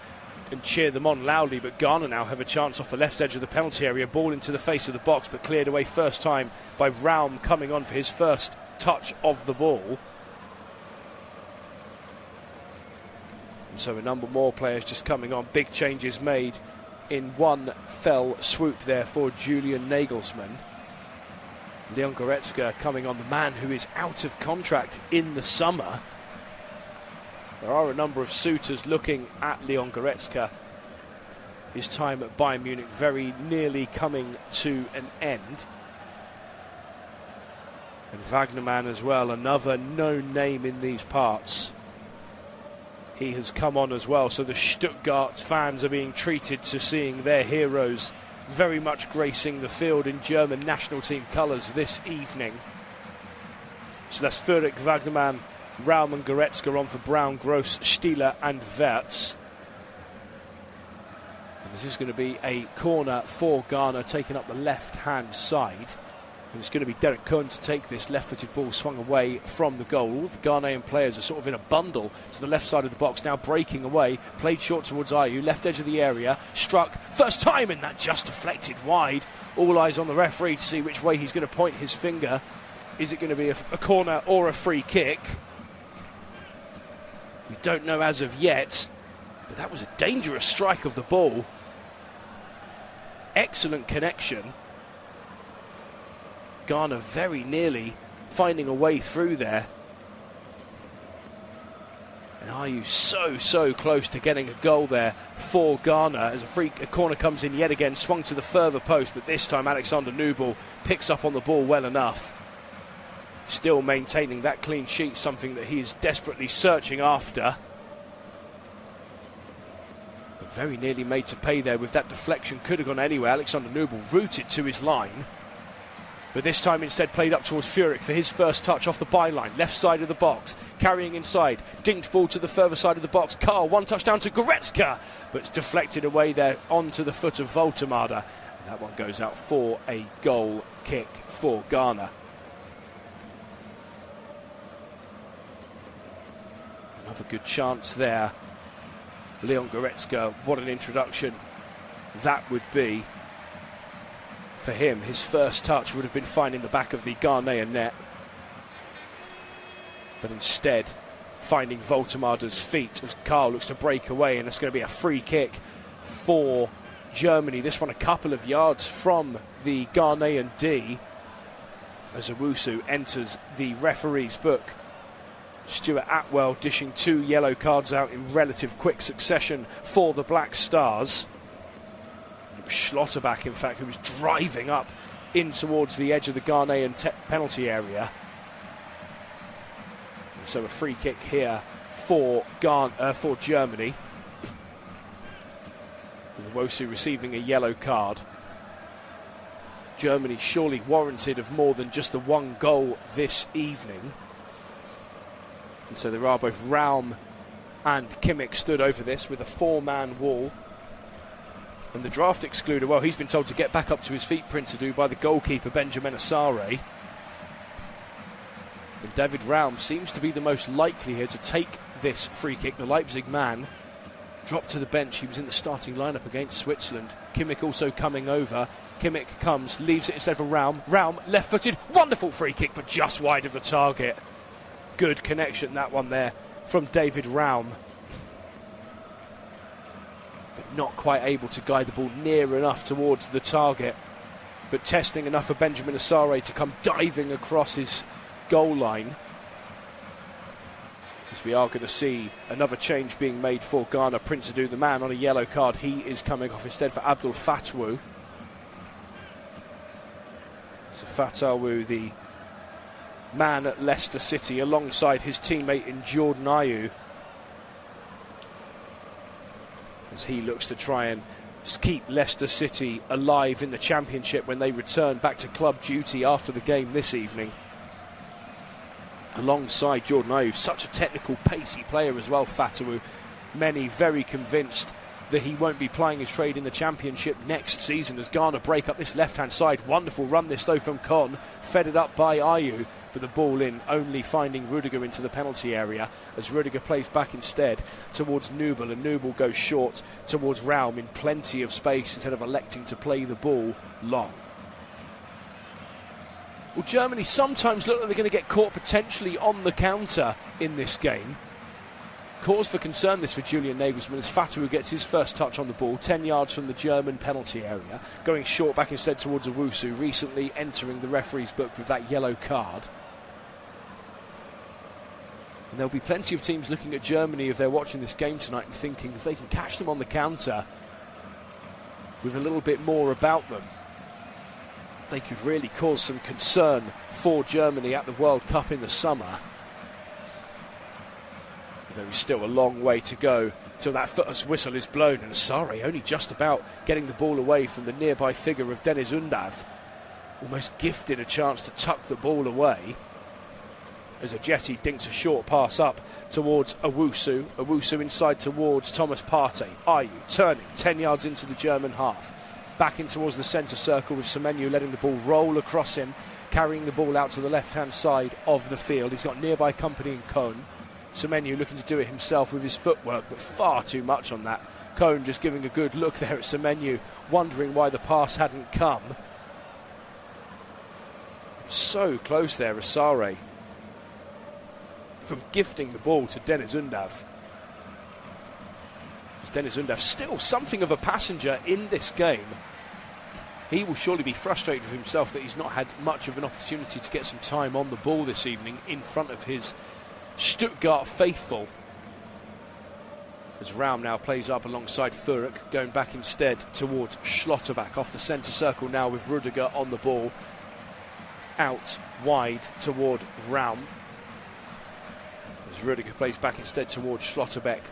and cheer them on loudly, but Ghana now have a chance off the left edge of the penalty area. Ball into the face of the box, but cleared away first time by Raum, coming on for his first touch of the ball. And so a number more players just coming on. Big changes made in one fell swoop there for Julian Nagelsmann. Leon Goretzka coming on, the man who is out of contract in the summer. There are a number of suitors looking at Leon Goretzka. His time at Bayern Munich very nearly coming to an end. And Wagnerman as well, another known name in these parts. He has come on as well, so the Stuttgart fans are being treated to seeing their heroes very much gracing the field in German national team colours this evening. So that's Führig, Wagnerman, Raum and Goretzka on for Brown, Gross, Stieler and Wirtz. And this is going to be a corner for Ghana, taking up the left-hand side. And it's going to be Derek Kuhn to take this left-footed ball swung away from the goal. All the Ghanaian players are sort of in a bundle to the left side of the box, now breaking away. Played short towards Ayew, left edge of the area, struck, first time, and that just deflected wide. All eyes on the referee to see which way he's going to point his finger. Is it going to be a corner or a free kick? We don't know as of yet, but that was a dangerous strike of the ball. Excellent connection. Ghana very nearly finding a way through there. And Ayew so close to getting a goal there for Ghana as a corner comes in yet again, swung to the further post, but this time Alexander Nubel picks up on the ball well enough. Still maintaining that clean sheet, something that he is desperately searching after. But very nearly made to pay there with that deflection, could have gone anywhere. Alexander Nubel rooted to his line. But this time instead played up towards Führig for his first touch off the byline, left side of the box, carrying inside, dinked ball to the further side of the box. Carl, one touch down to Goretzka, but it's deflected away there onto the foot of Voltemade. And that one goes out for a goal kick for Ghana. Another good chance there. Leon Goretzka, what an introduction that would be. For him, his first touch would have been finding the back of the Ghanaian net. But instead, finding Voltemade's feet as Carl looks to break away, and it's going to be a free kick for Germany. This one a couple of yards from the Ghanaian D as Owusu enters the referee's book. Stuart Atwell dishing 2 yellow cards out in relative quick succession for the Black Stars. Schlotterbeck, in fact, who was driving up in towards the edge of the Ghanaian penalty area. And so a free kick here for Germany, with Owusu receiving a yellow card. Germany surely warranted of more than just the one goal this evening. And so there are both Raum and Kimmich stood over this with a 4-man wall. And the draft excluder, well, he's been told to get back up to his feet, Prince-Adu, by the goalkeeper, Benjamin Asare. And David Raum seems to be the most likely here to take this free kick. The Leipzig man dropped to the bench. He was in the starting lineup against Switzerland. Kimmich also coming over. Kimmich comes, leaves it instead for Raum. Raum, left-footed, wonderful free kick, but just wide of the target. Good connection, that one there, from David Raum. Not quite able to guide the ball near enough towards the target, but testing enough for Benjamin Asare to come diving across his goal line. As we are going to see another change being made for Ghana. Prince-Adu, the man on a yellow card, he is coming off instead for Abdul Fatwu. So Fatawu, the man at Leicester City, alongside his teammate in Jordan Ayew, as he looks to try and keep Leicester City alive in the Championship when they return back to club duty after the game this evening. Alongside Jordan Ayew, such a technical, pacey player as well, Fatawu. Many very convinced that he won't be plying his trade in the Championship next season as Ghana break up this left-hand side. Wonderful run this though from Kon, fed it up by Ayew, but the ball in, only finding Rudiger into the penalty area as Rudiger plays back instead towards Nubel, and Nubel goes short towards Raum in plenty of space instead of electing to play the ball long. Well, Germany sometimes look like they're going to get caught potentially on the counter in this game. Cause for concern this for Julian Nagelsmann as Fatawu gets his first touch on the ball, 10 yards from the German penalty area, going short back instead towards Owusu, recently entering the referee's book with that yellow card. And there'll be plenty of teams looking at Germany if they're watching this game tonight and thinking if they can catch them on the counter with a little bit more about them, they could really cause some concern for Germany at the World Cup in the summer. But there is still a long way to go till that first whistle is blown, and Sarri only just about getting the ball away from the nearby figure of Deniz Undav. Almost gifted a chance to tuck the ball away as Ajeti dinks a short pass up towards Owusu. Owusu inside towards Thomas Partey. Ayew turning 10 yards into the German half. Back in towards the centre circle with Semenyo letting the ball roll across him, carrying the ball out to the left-hand side of the field. He's got nearby company in Cohn. Semenyo looking to do it himself with his footwork, but far too much on that. Cohn just giving a good look there at Semenyo, wondering why the pass hadn't come. So close there, Asare, from gifting the ball to Deniz Undav. Deniz Undav still something of a passenger in this game. He will surely be frustrated with himself that he's not had much of an opportunity to get some time on the ball this evening in front of his Stuttgart faithful. As Raum now plays up alongside Führich, going back instead towards Schlotterbeck off the centre circle now with Rudiger on the ball. Out wide toward Raum. As Rudiger plays back instead towards Schlotterbeck.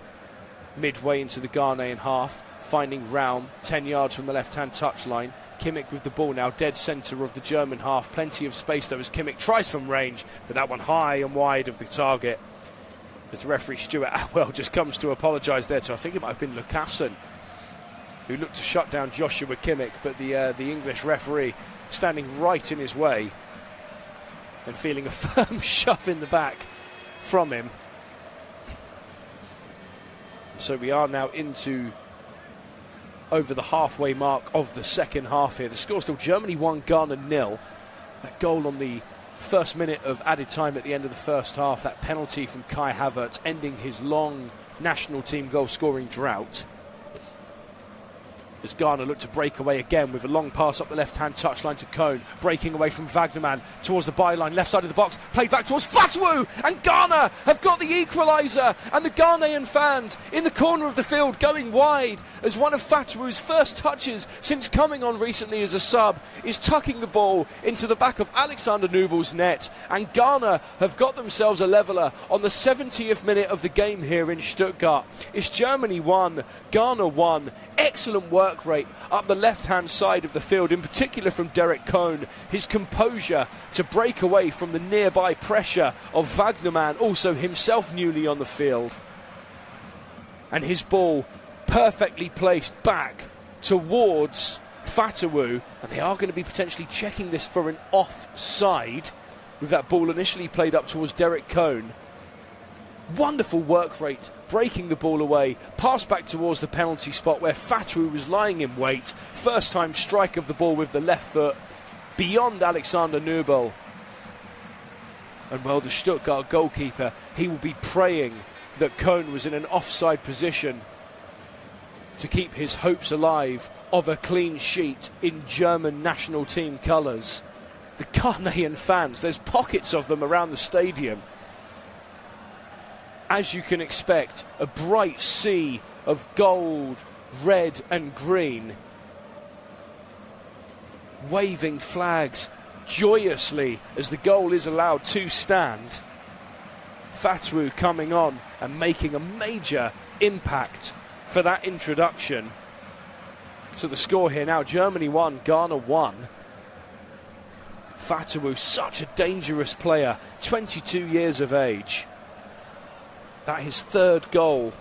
Midway into the Ghanaian half, finding Raum 10 yards from the left-hand touchline. Kimmich with the ball now, dead centre of the German half. Plenty of space though as Kimmich tries from range, but that one high and wide of the target. As referee Stuart Atwell just comes to apologise there to, I think it might have been Lucassen, who looked to shut down Joshua Kimmich, but the English referee standing right in his way and feeling a firm shove in the back from him. So we are now into over the halfway mark of the second half here. The score still Germany 1, Ghana 0. That goal on the first minute of added time at the end of the first half, that penalty from Kai Havertz ending his long national team goal scoring drought. As Ghana look to break away again with a long pass up the left-hand touchline to Cohn, breaking away from Wagnerman towards the byline, left side of the box, played back towards Fatawu, and Ghana have got the equaliser, and the Ghanaian fans in the corner of the field going wide as one of Fatawu's first touches since coming on recently as a sub is tucking the ball into the back of Alexander Nubel's net, and Ghana have got themselves a leveller on the 70th minute of the game here in Stuttgart. It's Germany 1, Ghana 1. Excellent work rate up the left-hand side of the field, in particular from Derek Cohn. His composure to break away from the nearby pressure of Wagnerman, also himself newly on the field. And his ball perfectly placed back towards Fatawu, and they are going to be potentially checking this for an offside with that ball initially played up towards Derek Cohn. Wonderful work rate, breaking the ball away, pass back towards the penalty spot where Fatawu was lying in wait. First time strike of the ball with the left foot, beyond Alexander Nubel. And well, the Stuttgart goalkeeper, he will be praying that Cohn was in an offside position to keep his hopes alive of a clean sheet in German national team colours. The Ghanaian fans, there's pockets of them around the stadium. As you can expect, a bright sea of gold, red and green, waving flags joyously as the goal is allowed to stand. Fatawu coming on and making a major impact for that introduction. So the score here now, Germany 1, Ghana 1. Fatawu, such a dangerous player, 22 years of age. That his third goal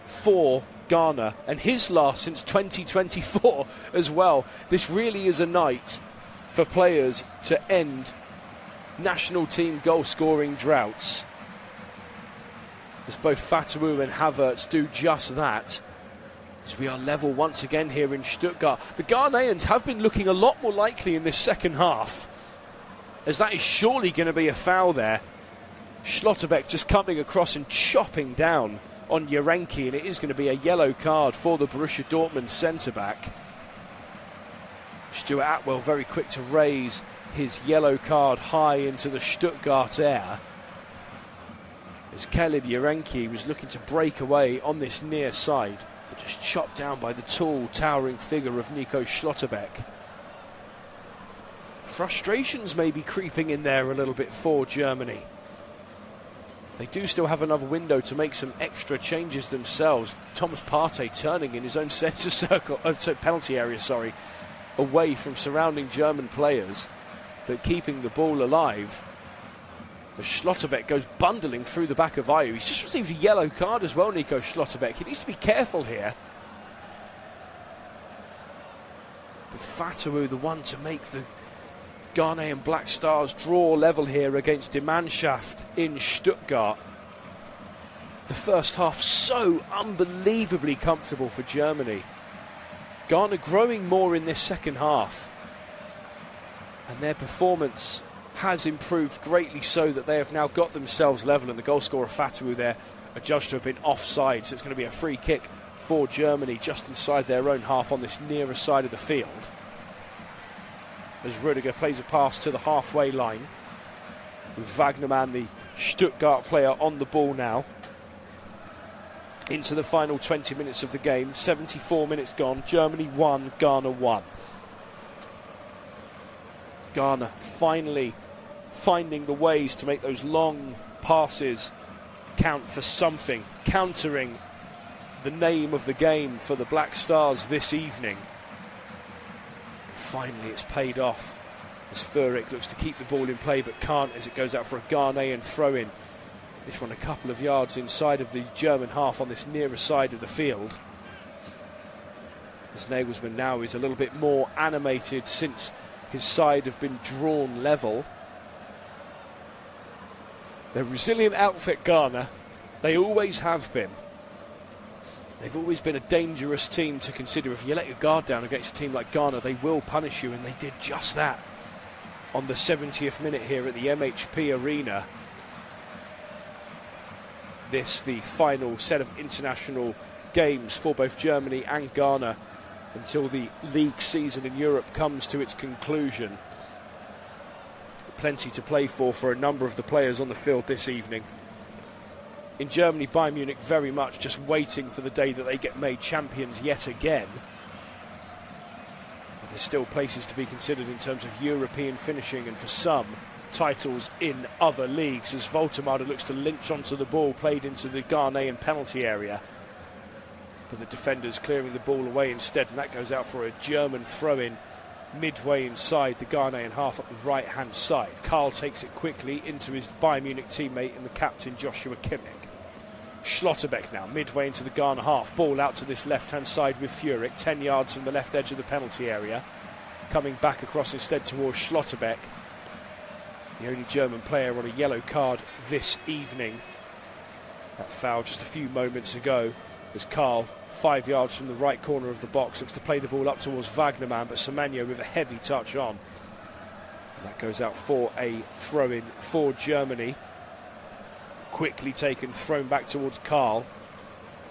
for Ghana, and his last since 2024 as well. This really is a night for players to end national team goal scoring droughts, as both Fatawu and Havertz do just that. As we are level once again here in Stuttgart. The Ghanaians have been looking a lot more likely in this second half. as that is surely going to be a foul there. Schlotterbeck just coming across and chopping down on Yarenki, and it is going to be a yellow card for the Borussia Dortmund centre-back. Stuart Atwell very quick to raise his yellow card high into the Stuttgart air, as Khalid Yarenki was looking to break away on this near side, but just chopped down by the tall, towering figure of Nico Schlotterbeck. Frustrations may be creeping in there a little bit for Germany. They do still have another window to make some extra changes themselves. Thomas Partey turning in his own centre circle, penalty area, away from surrounding German players, but keeping the ball alive. As Schlotterbeck goes bundling through the back of Ayew. He's just received a yellow card as well, Nico Schlotterbeck. He needs to be careful here. But Fatawu, the one to make the Ghanaian Black Stars draw level here against Die Mannschaft in Stuttgart. The first half so unbelievably comfortable for Germany. Ghana growing more in this second half, and their performance has improved greatly, so that they have now got themselves level, and the goal scorer Fatawu there adjudged to have been offside, so it's going to be a free kick for Germany just inside their own half on this nearer side of the field, as Rudiger plays a pass to the halfway line, with Wagnermann, the Stuttgart player, on the ball now. Into the final 20 minutes of the game, 74 minutes gone, Germany 1, Ghana 1. Ghana finally finding the ways to make those long passes count for something, countering the name of the game for the Black Stars this evening. Finally it's paid off, as Furyk looks to keep the ball in play but can't, as it goes out for a Ghanaian throw-in. This one a couple of yards inside of the German half on this nearer side of the field. As Nagelsmann now is a little bit more animated since his side have been drawn level. They're a resilient outfit, Ghana. They always have been. They've always been a dangerous team to consider. If you let your guard down against a team like Ghana, they will punish you, and they did just that on the 70th minute here at the MHP Arena. This, the final set of international games for both Germany and Ghana until the league season in Europe comes to its conclusion. Plenty to play for a number of the players on the field this evening. In Germany, Bayern Munich very much just waiting for the day that they get made champions yet again. But there's still places to be considered in terms of European finishing, and for some, titles in other leagues, as Voltemade looks to lynch onto the ball played into the Ghanaian penalty area, but the defenders clearing the ball away instead, and that goes out for a German throw-in midway inside the Ghanaian half up the right hand side. Karl takes it quickly into his Bayern Munich teammate and the captain Joshua Kimmich. Schlotterbeck now midway into the Ghana half, ball out to this left hand side with Furyk, 10 yards from the left edge of the penalty area, coming back across instead towards Schlotterbeck, the only German player on a yellow card this evening. That foul just a few moments ago, as Karl, 5 yards from the right corner of the box, looks to play the ball up towards Wagnermann, but Semenyo with a heavy touch on. And that goes out for a throw-in for Germany. Quickly taken, thrown back towards Karl,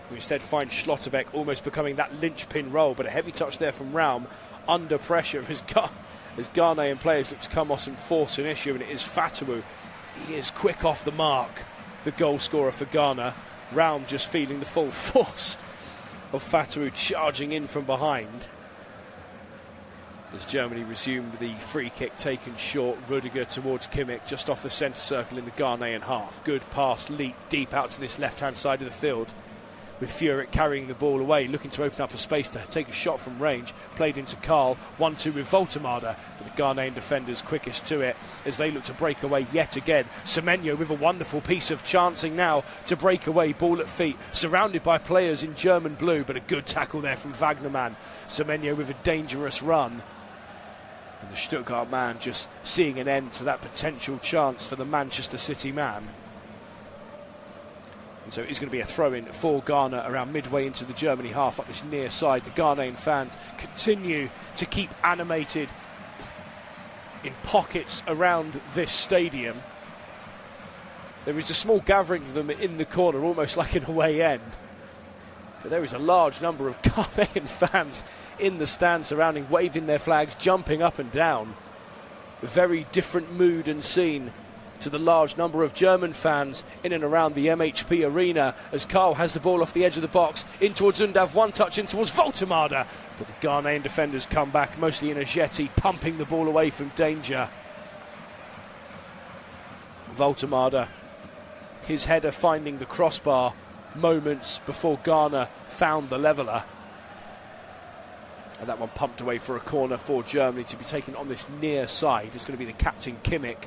who instead finds Schlotterbeck, almost becoming that linchpin role, but a heavy touch there from Raum, under pressure as Ghanaian players look to come off and force an issue, and it is Fatawu. He is quick off the mark, the goal scorer for Ghana. Raum just feeling the full force of Fatawu charging in from behind. As Germany resumed the free kick taken short, Rudiger towards Kimmich, just off the centre circle in the Ghanaian half. Good pass, leap deep out to this left-hand side of the field, with Furyk carrying the ball away, looking to open up a space to take a shot from range. Played into Karl, 1-2 with Voltemade, but the Ghanaian defenders quickest to it as they look to break away yet again. Semenyo with a wonderful piece of chancing now to break away, ball at feet, surrounded by players in German blue, but a good tackle there from Wagnermann. Semenyo with a dangerous run, and the Stuttgart man just seeing an end to that potential chance for the Manchester City man. And so it's going to be a throw-in for Ghana around midway into the Germany half up this near side. The Ghanaian fans continue to keep animated in pockets around this stadium. There is a small gathering of them in the corner, almost like an away end. But there is a large number of Ghanaian fans in the stand surrounding, waving their flags, jumping up and down. A very different mood and scene to the large number of German fans in and around the MHP arena, as Carl has the ball off the edge of the box, in towards Undav, one touch in towards Voltemade. But the Ghanaian defenders come back, mostly in a jetty, pumping the ball away from danger. Voltemade, his header finding the crossbar moments before Ghana found the leveller. And that one pumped away for a corner for Germany to be taken on this near side. It's going to be the captain, Kimmich,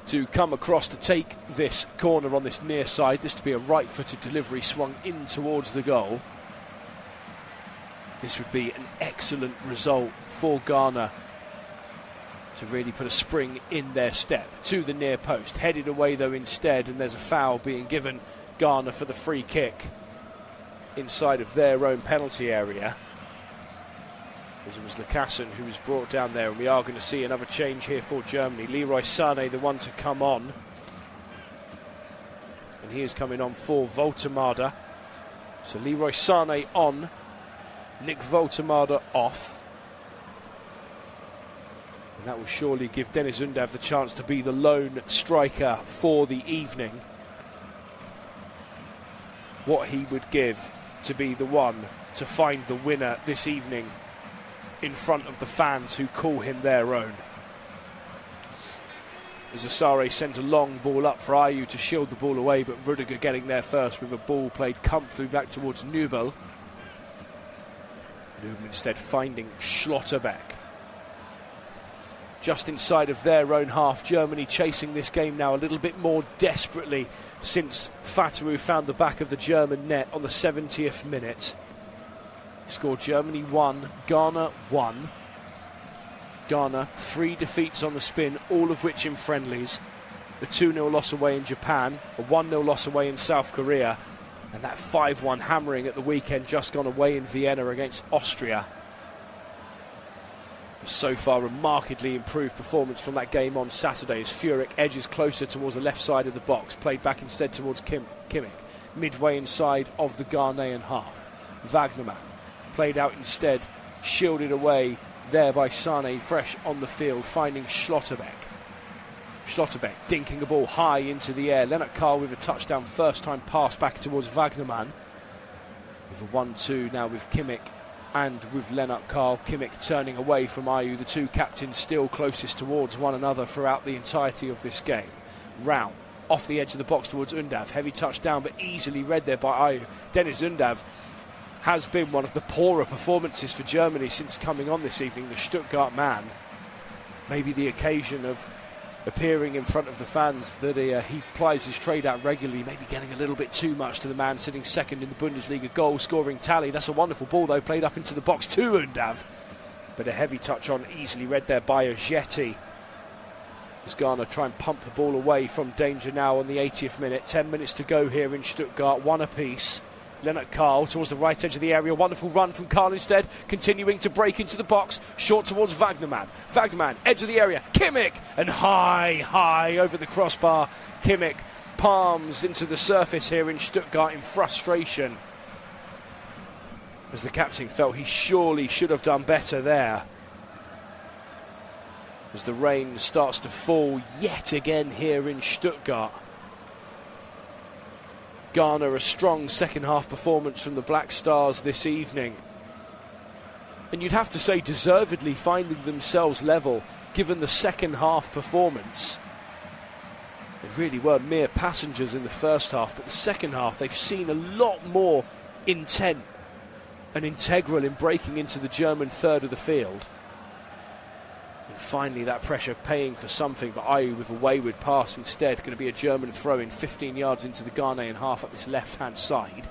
to come across to take this corner on this near side. This to be a right-footed delivery swung in towards the goal. This would be an excellent result for Ghana to really put a spring in their step to the near post. Headed away though instead, and there's a foul being given Ghana for the free kick inside of their own penalty area. As it was Lucassen who was brought down there, and we are going to see another change here for Germany. Leroy Sané, the one to come on, and he is coming on for Voltemade. So Leroy Sané on, Nick Voltemade off, and that will surely give Deniz Undav the chance to be the lone striker for the evening. What he would give to be the one to find the winner this evening in front of the fans who call him their own. As Asare sends a long ball up for Ayew to shield the ball away, but Rudiger getting there first with a ball played comfortably back towards Nubel. Nubel instead finding Schlotterbeck. Just inside of their own half, Germany chasing this game now a little bit more desperately since Fatawu found the back of the German net on the 70th minute. Scored Germany 1, Ghana 1. Ghana 3 defeats on the spin, all of which in friendlies. The 2-0 loss away in Japan, a 1-0 loss away in South Korea, and that 5-1 hammering at the weekend just gone away in Vienna against Austria. So far, a markedly improved performance from that game on Saturday as Furyk edges closer towards the left side of the box, played back instead towards Kimmich, midway inside of the Ghanaian half. Wagnerman played out instead, shielded away there by Sané, fresh on the field, finding Schlotterbeck. Schlotterbeck dinking a ball high into the air. Lennart Karl with a touchdown, first time pass back towards Wagnerman. With a 1-2 now with Kimmich and with Lennart Karl. Kimmich turning away from Ayew, the two captains still closest towards one another throughout the entirety of this game. Round off the edge of the box towards Undav, heavy touchdown but easily read there by Ayew. Deniz Undav has been one of the poorer performances for Germany since coming on this evening, the Stuttgart man. Maybe the occasion of appearing in front of the fans that he plies his trade out regularly, maybe getting a little bit too much to the man sitting second in the Bundesliga goal scoring tally. That's a wonderful ball though, played up into the box to Undav, but a heavy touch on, easily read there by Ajeti. As Ghana try and pump the ball away from danger now on the 80th minute. 10 minutes to go here in Stuttgart, one apiece. Lennart Karl towards the right edge of the area. Wonderful run from Karl instead, continuing to break into the box. Short towards Wagnerman. Wagnerman, edge of the area. Kimmich, and high over the crossbar. Kimmich palms into the surface here in Stuttgart in frustration, as the captain felt he surely should have done better there. As the rain starts to fall yet again here in Stuttgart. Ghana, a strong second half performance from the Black Stars this evening, and you'd have to say deservedly finding themselves level given the second half performance. They really were mere passengers in the first half, but the second half they've seen a lot more intent and integral in breaking into the German third of the field. And finally that pressure paying for something, but Ayew with a wayward pass instead. Going to be a German throw-in 15 yards into the Ghanaian half up this left-hand side.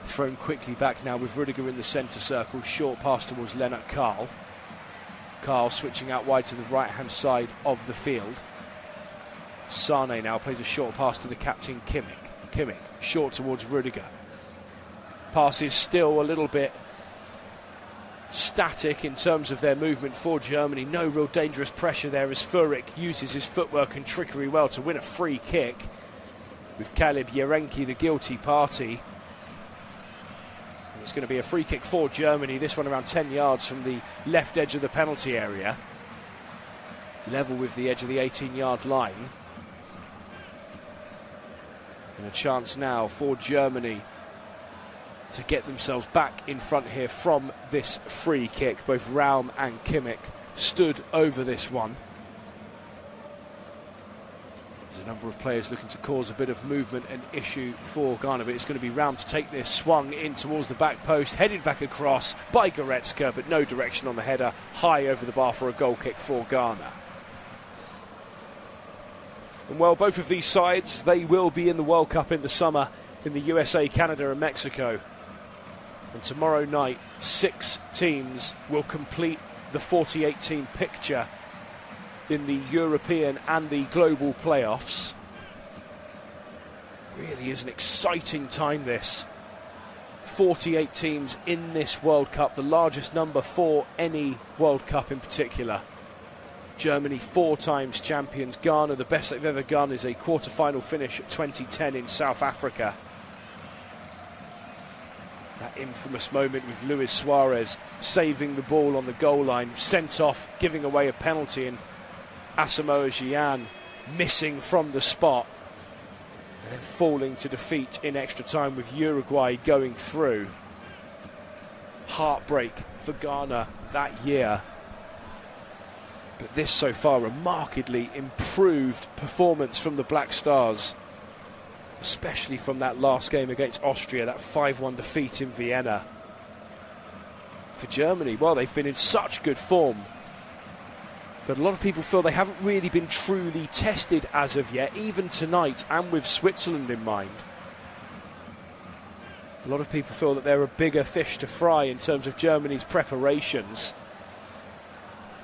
Thrown quickly back now with Rudiger in the centre circle. Short pass towards Lennart Karl. Karl switching out wide to the right-hand side of the field. Sané now plays a short pass to the captain Kimmich. Kimmich short towards Rudiger. Pass is still a little bit static in terms of their movement for Germany. No real dangerous pressure there as Furyk uses his footwork and trickery well to win a free kick, with Kalib Yarenki the guilty party. And it's going to be a free kick for Germany, this one around 10 yards from the left edge of the penalty area, level with the edge of the 18-yard line. And a chance now for Germany to get themselves back in front here from this free kick. Both Raum and Kimmich stood over this one. There's a number of players looking to cause a bit of movement and issue for Ghana, but it's going to be Raum to take this, swung in towards the back post, headed back across by Goretzka, but no direction on the header, high over the bar for a goal kick for Ghana. And well, both of these sides, they will be in the World Cup in the summer in the USA, Canada and Mexico. And tomorrow night, 6 teams will complete the 48-team picture in the European and the global playoffs. Really is an exciting time, this. 48 teams in this World Cup, the largest number for any World Cup in particular. Germany 4 times champions. Ghana, the best they've ever done is a quarter-final finish at 2010 in South Africa. That infamous moment with Luis Suarez saving the ball on the goal line, sent off, giving away a penalty, and Asamoah Gyan missing from the spot, and then falling to defeat in extra time with Uruguay going through. Heartbreak for Ghana that year. But this so far, a markedly improved performance from the Black Stars, especially from that last game against Austria, that 5-1 defeat in Vienna. For Germany, well, they've been in such good form, but a lot of people feel they haven't really been truly tested as of yet, even tonight, and with Switzerland in mind. A lot of people feel that they're a bigger fish to fry in terms of Germany's preparations.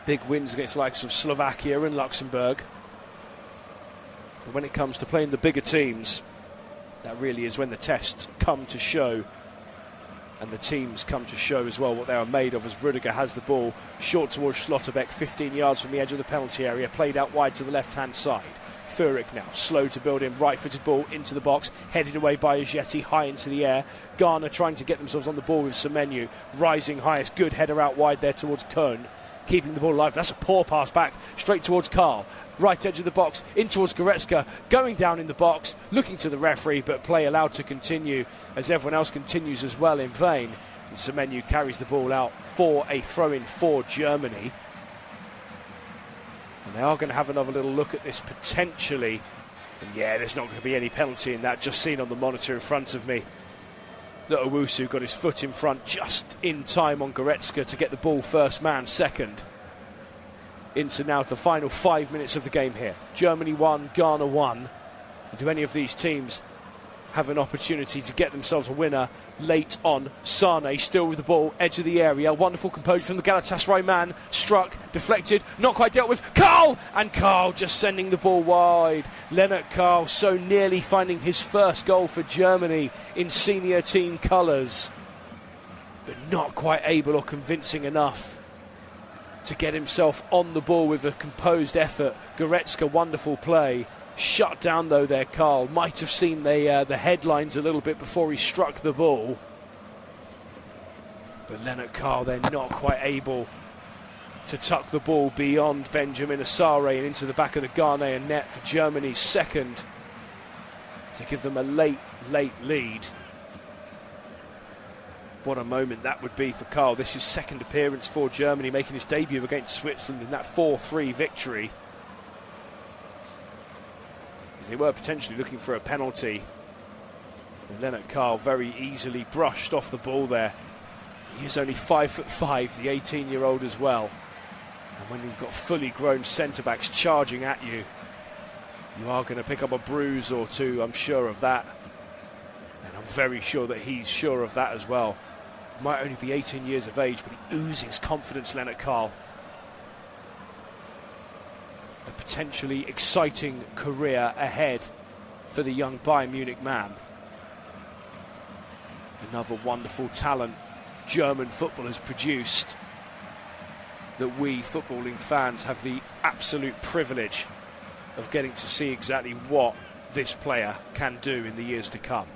Big wins against the likes of Slovakia and Luxembourg. But when it comes to playing the bigger teams, that really is when the tests come to show, and the teams come to show as well what they are made of, as Rudiger has the ball short towards Schlotterbeck, 15 yards from the edge of the penalty area, played out wide to the left-hand side. Furyk now, slow to build in, right-footed ball into the box, headed away by Ajeti, high into the air. Ghana trying to get themselves on the ball with Semenyo, rising highest, good header out wide there towards Kohn, keeping the ball alive. That's a poor pass back, straight towards Karl, right edge of the box, in towards Goretzka, going down in the box, looking to the referee, but play allowed to continue, as everyone else continues as well in vain. And Semenyo carries the ball out for a throw-in for Germany. And they are going to have another little look at this potentially. And yeah, there's not going to be any penalty in that, just seen on the monitor in front of me. That Owusu got his foot in front just in time on Goretzka to get the ball first man second. Into now the final 5 minutes of the game here. Germany 1, Ghana 1. And do any of these teams have an opportunity to get themselves a winner late on? Sane still with the ball, edge of the area. Wonderful composure from the Galatasaray man. Struck, deflected, not quite dealt with. Karl! And Karl just sending the ball wide. Lennart Karl so nearly finding his first goal for Germany in senior team colours, but not quite able or convincing enough to get himself on the ball with a composed effort. Goretzka, wonderful play. Shut down though there, Karl. Might have seen the headlines a little bit before he struck the ball. But Lennart Karl then not quite able to tuck the ball beyond Benjamin Asare and into the back of the Ghanaian net for Germany's second, to give them a late lead. What a moment that would be for Karl. This is second appearance for Germany, making his debut against Switzerland in that 4-3 victory. As they were potentially looking for a penalty, and Lennart Karl very easily brushed off the ball there. He is only 5'5", the 18-year-old as well. And when you've got fully grown centre-backs charging at you, you are going to pick up a bruise or two, I'm sure of that. And I'm very sure that he's sure of that as well. He might only be 18 years of age, but he oozes confidence, Lennart Karl. A potentially exciting career ahead for the young Bayern Munich man. Another wonderful talent German football has produced. that we footballing fans have the absolute privilege of getting to see exactly what this player can do in the years to come.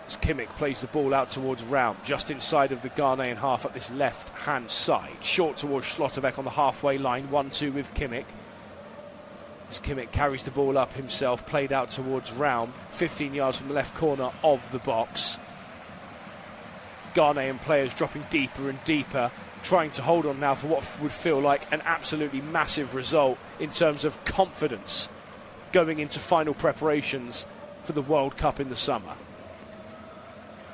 As Kimmich plays the ball out towards Raum, just inside of the Ghanaian half at this left-hand side. Short towards Schlotterbeck on the halfway line, 1-2 with Kimmich. As Kimmich carries the ball up himself, played out towards Raum, 15 yards from the left corner of the box. Ghanaian players dropping deeper and deeper, trying to hold on now for what would feel like an absolutely massive result in terms of confidence going into final preparations for the World Cup in the summer.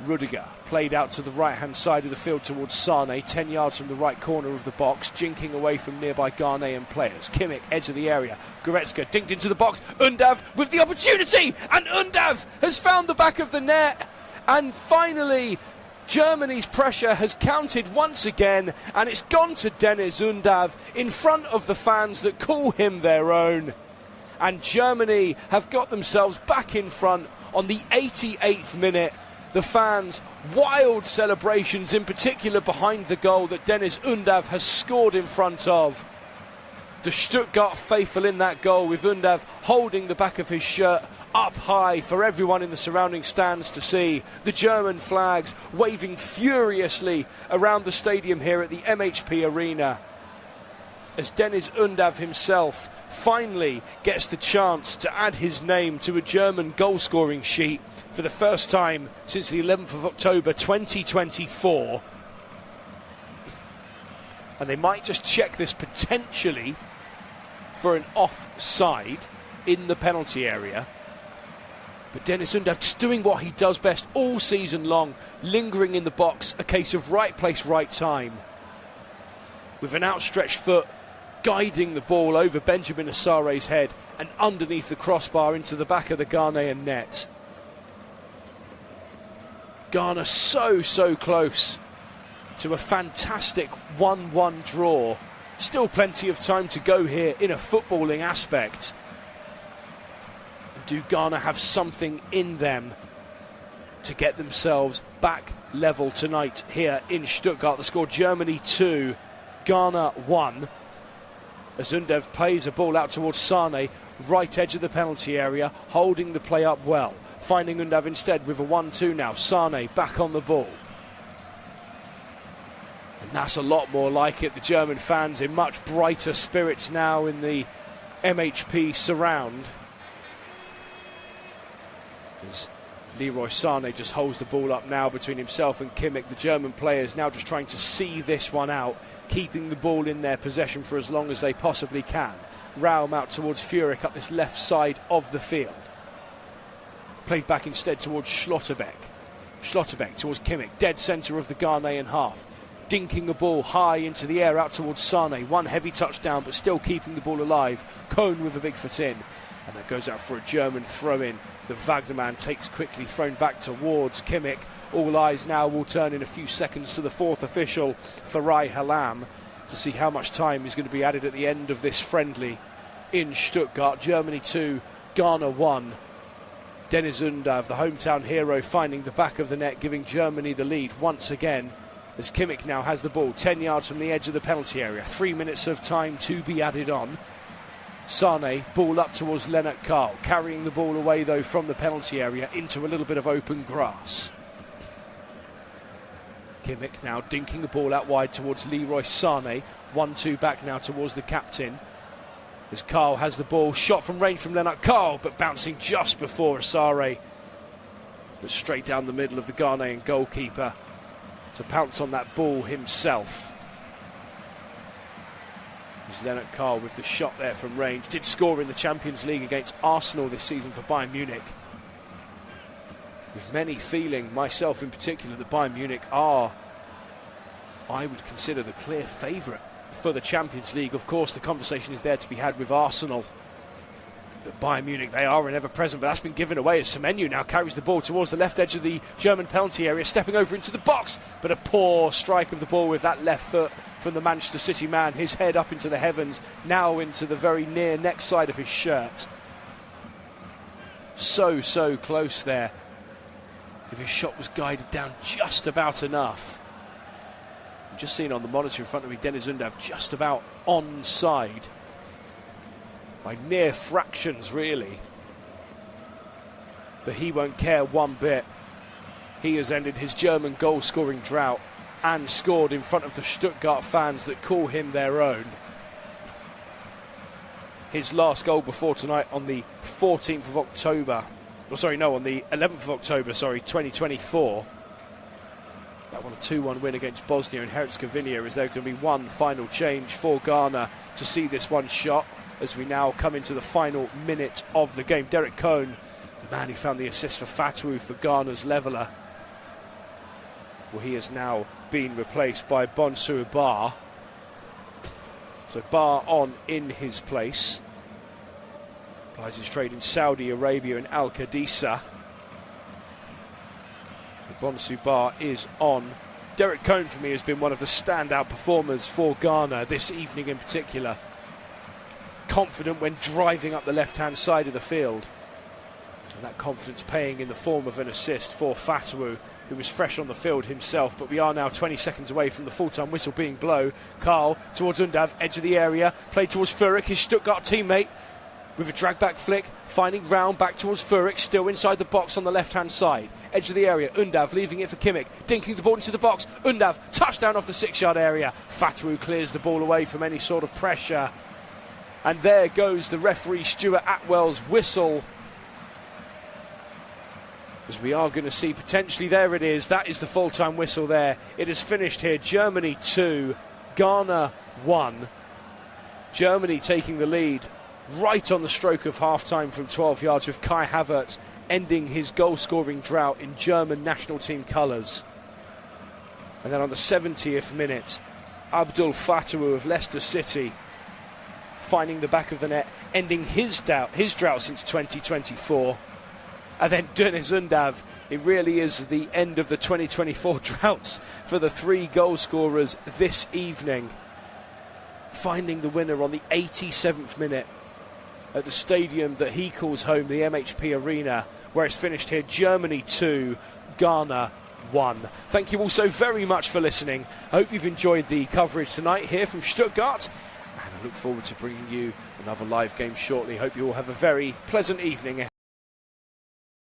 Rudiger played out to the right-hand side of the field towards Sane, 10 yards from the right corner of the box, jinking away from nearby Ghanaian players. Kimmich, edge of the area. Goretzka dinked into the box. Undav with the opportunity, and Undav has found the back of the net. And finally, Germany's pressure has counted once again, and it's gone to Deniz Undav in front of the fans that call him their own. And Germany have got themselves back in front on the 88th minute. The fans, wild celebrations, in particular behind the goal that Deniz Undav has scored in front of. The Stuttgart faithful in that goal, with Undav holding the back of his shirt up high for everyone in the surrounding stands to see. The German flags waving furiously around the stadium here at the MHP Arena, as Deniz Undav himself finally gets the chance to add his name to a German goal-scoring sheet for the first time since the 11th of October 2024. And they might just check this potentially for an offside in the penalty area. But Deniz Undav just doing what he does best all season long, lingering in the box, a case of right place, right time. With an outstretched foot, guiding the ball over Benjamin Asare's head and underneath the crossbar into the back of the Ghanaian net. Ghana so close to a fantastic 1-1 draw. Still plenty of time to go here in a footballing aspect. And do Ghana have something in them to get themselves back level tonight here in Stuttgart? The score: Germany 2, Ghana 1. As Undav plays a ball out towards Sane, right edge of the penalty area, holding the play up well. Finding Undav instead with a 1-2 now. Sane back on the ball. And that's a lot more like it. The German fans in much brighter spirits now in the MHP surround. As Leroy Sane just holds the ball up now between himself and Kimmich. The German players now just trying to see this one out, keeping the ball in their possession for as long as they possibly can. Raum out towards Furyk up this left side of the field. Played back instead towards Schlotterbeck. Schlotterbeck towards Kimmich, dead centre of the Ghanaian half. Dinking the ball high into the air out towards Sane. One heavy touchdown, but still keeping the ball alive. Cohn with a big foot in. And that goes out for a German throw-in that Wagnerman takes quickly, thrown back towards Kimmich. All eyes now will turn in a few seconds to the fourth official, Farai Halam, to see how much time is going to be added at the end of this friendly in Stuttgart. Germany 2, Ghana 1. Deniz Undav, the hometown hero, finding the back of the net, giving Germany the lead once again, as Kimmich now has the ball 10 yards from the edge of the penalty area. 3 minutes of time to be added on. Sane, ball up towards Lennart Karl, carrying the ball away though from the penalty area into a little bit of open grass. Kimmich now dinking the ball out wide towards Leroy Sane. 1-2 back now towards the captain. As Karl has the ball, shot from range from Lennart Karl, but bouncing just before Asare. But straight down the middle of the Ghanaian goalkeeper to pounce on that ball himself. As Lennart Karl with the shot there from range. Did score in the Champions League against Arsenal this season for Bayern Munich. With many feeling, myself in particular, that Bayern Munich are, I would consider, the clear favourite for the Champions League. Of course, the conversation is there to be had with Arsenal. But Bayern Munich, they are an ever-present, but that's been given away as Semenyo now carries the ball towards the left edge of the German penalty area, stepping over into the box, but a poor strike of the ball with that left foot from the Manchester City man, his head up into the heavens, now into the very near neck side of his shirt. So close there. If his shot was guided down just about enough. I'm just seeing on the monitor in front of me, Deniz Undav just about onside. By near fractions, really. But he won't care one bit. He has ended his German goal-scoring drought and scored in front of the Stuttgart fans that call him their own. His last goal before tonight on the 14th of October. On the 11th of October, 2024. That one a 2-1 win against Bosnia and Herzegovina. Is there going to be one final change for Ghana to see this one shot as we now come into the final minute of the game? Derek Cohn, the man who found the assist for Fatawu for Ghana's leveller. Well, he has now been replaced by Bonsu Bar. So Bar on in his place. Applies his trade in Saudi Arabia and Al Qadisa. Bonsu Bar is on. Derek Cohn for me has been one of the standout performers for Ghana this evening in particular. Confident when driving up the left-hand side of the field. And that confidence paying in the form of an assist for Fatawu, who was fresh on the field himself. But we are now 20 seconds away from the full-time whistle being blown. Carl towards Undav, edge of the area, played towards Furyk, his Stuttgart teammate, with a drag-back flick, finding round back towards Furyk, still inside the box on the left-hand side. Edge of the area, Undav leaving it for Kimmich, dinking the ball into the box. Undav, touchdown off the 6-yard area. Fatawu clears the ball away from any sort of pressure. And there goes the referee Stuart Atwell's whistle. As we are going to see potentially, there it is, that is the full-time whistle there. It is finished here, Germany 2, Ghana 1. Germany taking the lead right on the stroke of half-time from 12 yards with Kai Havertz ending his goal-scoring drought in German national team colours. And then on the 70th minute, Abdul Fatawu of Leicester City finding the back of the net, ending his drought since 2024. And then Deniz Undav, it really is the end of the 2024 droughts for the three goal scorers this evening. Finding the winner on the 87th minute at the stadium that he calls home, the MHP Arena, where it's finished here, Germany 2, Ghana 1. Thank you all so very much for listening. I hope you've enjoyed the coverage tonight here from Stuttgart, and I look forward to bringing you another live game shortly. Hope you all have a very pleasant evening ahead.